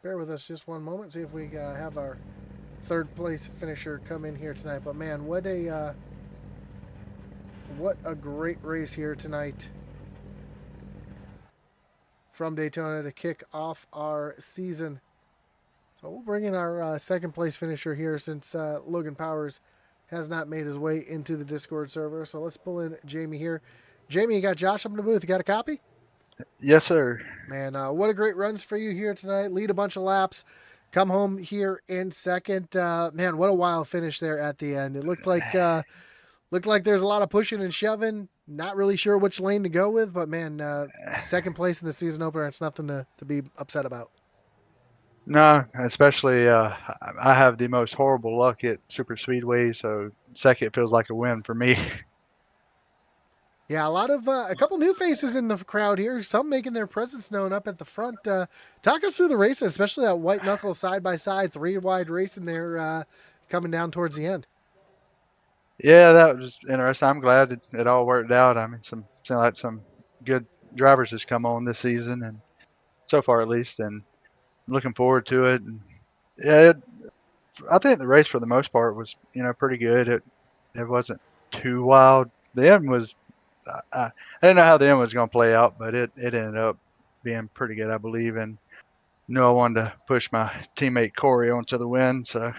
Bear with us just one moment. See if we have our third place finisher come in here tonight. But man, what a great race here tonight from Daytona to kick off our season. So we'll bring in our second place finisher here since Logan Powers has not made his way into the Discord server. So let's pull in Jamie here. Jamie, you got Josh up in the booth. You got a copy? Yes, sir. Man, what a great runs for you here tonight. Lead a bunch of laps. Come home here in second. Man, what a wild finish there at the end. It looked like there's a lot of pushing and shoving. Not really sure which lane to go with, but man, second place in the season opener, it's nothing to be upset about. No, especially I have the most horrible luck at super speedway, so second feels like a win for me. Yeah, a couple new faces in the crowd here. Some making their presence known up at the front. Talk us through the race, especially that white knuckle side by side, 3-wide race in there coming down towards the end. Yeah, that was interesting. I'm glad it all worked out. I mean, seem like some good drivers has come on this season, and so far at least, and I'm looking forward to it. And yeah, I think the race for the most part was pretty good. It wasn't too wild. The end was I didn't know how the end was going to play out, but it ended up being pretty good, I believe. And knew I wanted to push my teammate Corey onto the win, so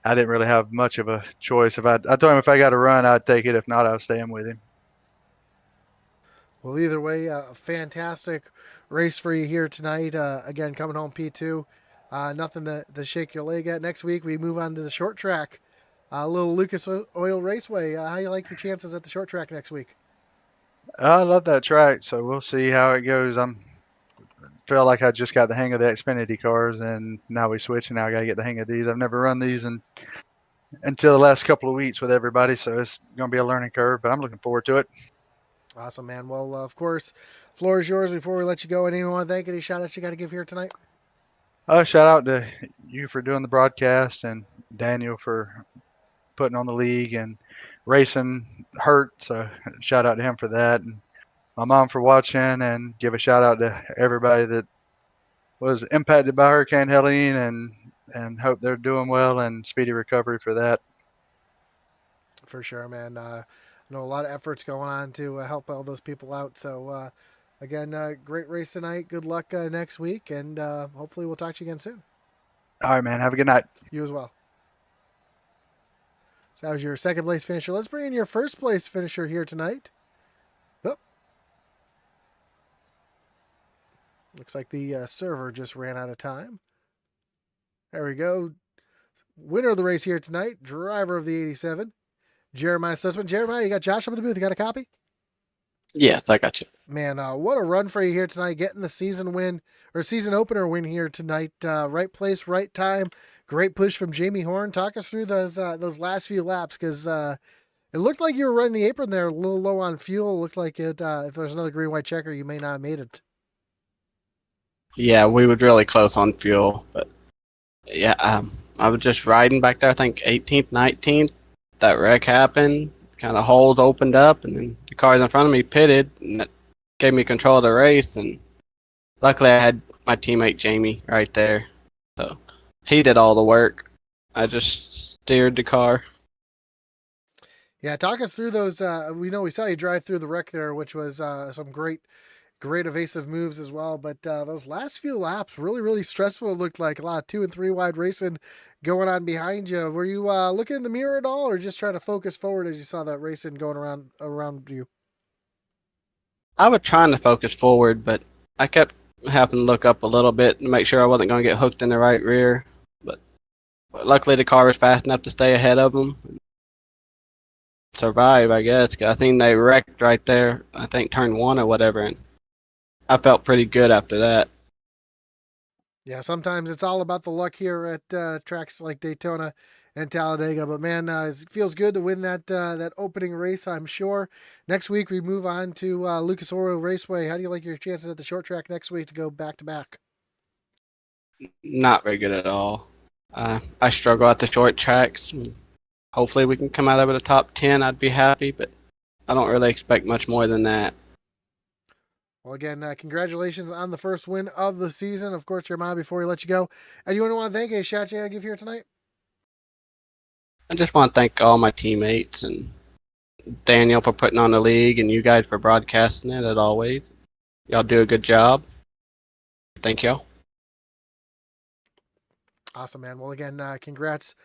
I didn't really have much of a choice. I told him if I got a run, I'd take it. If not, I was staying with him. Well, either way, a fantastic race for you here tonight. Again, coming home P2. Nothing to shake your leg at. Next week, we move on to the short track. A little Lucas Oil Raceway. How you like your chances at the short track next week? I love that track, so we'll see how it goes. Feel like I just got the hang of the Xfinity cars, and now we switch, and now I got to get the hang of these. I've never run these until the last couple of weeks with everybody, so it's going to be a learning curve, but I'm looking forward to it. Awesome, man. Well, of course, floor is yours. Before we let you go, anyone want to thank? Any shout outs you got to give here tonight? Shout out to you for doing the broadcast, and Daniel for putting on the league, and racing hurt, so shout out to him for that, and my mom for watching, and give a shout out to everybody that was impacted by Hurricane Helene, and hope they're doing well and speedy recovery for that. For sure, man. I know a lot of efforts going on to help all those people out. So, again, great race tonight. Good luck next week, and hopefully we'll talk to you again soon. All right, man. Have a good night. You as well. So that was your second place finisher. Let's bring in your first place finisher here tonight. Oh. Looks like the server just ran out of time. There we go. Winner of the race here tonight, driver of the 87, Jeremiah Sussman. Jeremiah, you got Josh up in the booth. You got a copy? Yes, I got you. Man, what a run for you here tonight, getting the season win or season opener win here tonight. Right place, right time. Great push from Jamie Horn. Talk us through those last few laps, because it looked like you were running the apron there a little low on fuel. It looked like if there's another green white checker, you may not have made it. Yeah, we were really close on fuel, but yeah, I was just riding back there. I think 18th, 19th. That wreck happened. Kind of holes opened up, and then the cars in front of me pitted, and that gave me control of the race. And luckily, I had my teammate Jamie right there, so he did all the work. I just steered the car. Yeah, talk us through those. We saw you drive through the wreck there, which was some great evasive moves as well. But those last few laps, really, really stressful. It looked like a lot of 2 and 3 wide racing going on behind you. Were you looking in the mirror at all, or just trying to focus forward as you saw that racing going around you? I was trying to focus forward, but I kept having to look up a little bit to make sure I wasn't going to get hooked in the right rear. But luckily, the car was fast enough to stay ahead of them. Survive, I guess. 'Cause I think they wrecked right there. I think turn 1 or whatever, and I felt pretty good after that. Yeah, sometimes it's all about the luck here at tracks like Daytona and Talladega. But man, it feels good to win that opening race, I'm sure. Next week we move on to Lucas Oil Raceway. How do you like your chances at the short track next week to go back to back? Not very good at all. I struggle at the short tracks. Hopefully we can come out of it a top 10. I'd be happy, but I don't really expect much more than that. Well, again, congratulations on the first win of the season. Of course, Jeremiah, before we let you go, and you want to thank any shout you give here tonight? I just want to thank all my teammates and Daniel for putting on the league and you guys for broadcasting it as always. Y'all do a good job. Thank y'all. Awesome, man. Well, again, congrats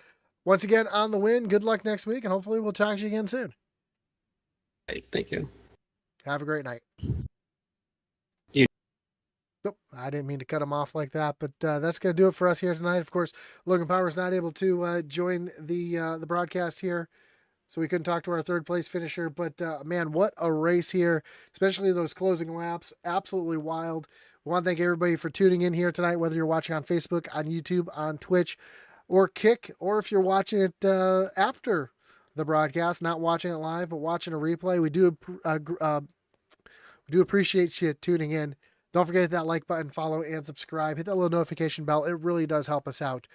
once again on the win. Good luck next week, and hopefully we'll talk to you again soon. Hey, thank you. Have a great night. You. Nope, I didn't mean to cut him off like that, but that's going to do it for us here tonight. Of course, Logan Power's not able to join the broadcast here, so we couldn't talk to our third place finisher. But man, what a race here, especially those closing laps. Absolutely wild. I want to thank everybody for tuning in here tonight, whether you're watching on Facebook, on YouTube, on Twitch, or Kick, or if you're watching it after the broadcast, not watching it live, but watching a replay. We do appreciate you tuning in. Don't forget to hit that like button, follow, and subscribe. Hit that little notification bell. It really does help us out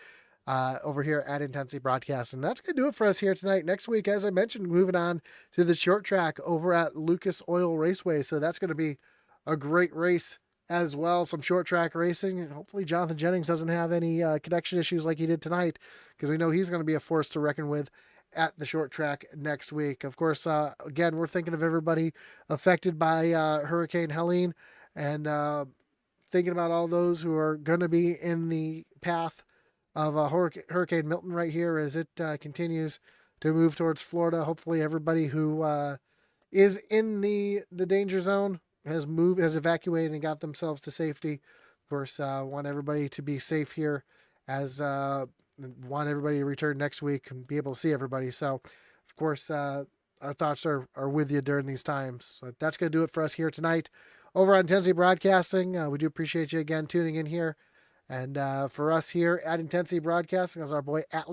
over here at Intensity Broadcast. And that's going to do it for us here tonight. Next week, as I mentioned, moving on to the short track over at Lucas Oil Raceway. So that's going to be a great race as well. Some short track racing. And hopefully Jonathan Jennings doesn't have any connection issues like he did tonight, because we know he's going to be a force to reckon with at the short track next week. Of course, again, we're thinking of everybody affected by Hurricane Helene, and thinking about all those who are going to be in the path of Hurricane Milton right here as it continues to move towards Florida. Hopefully everybody who is in the danger zone has evacuated and got themselves to safety. Of course, want everybody to be safe here, as want everybody to return next week and be able to see everybody. So, of course, our thoughts are with you during these times. So that's going to do it for us here tonight over on Intensity Broadcasting. We do appreciate you again tuning in here. And for us here at Intensity Broadcasting, as our boy Atlee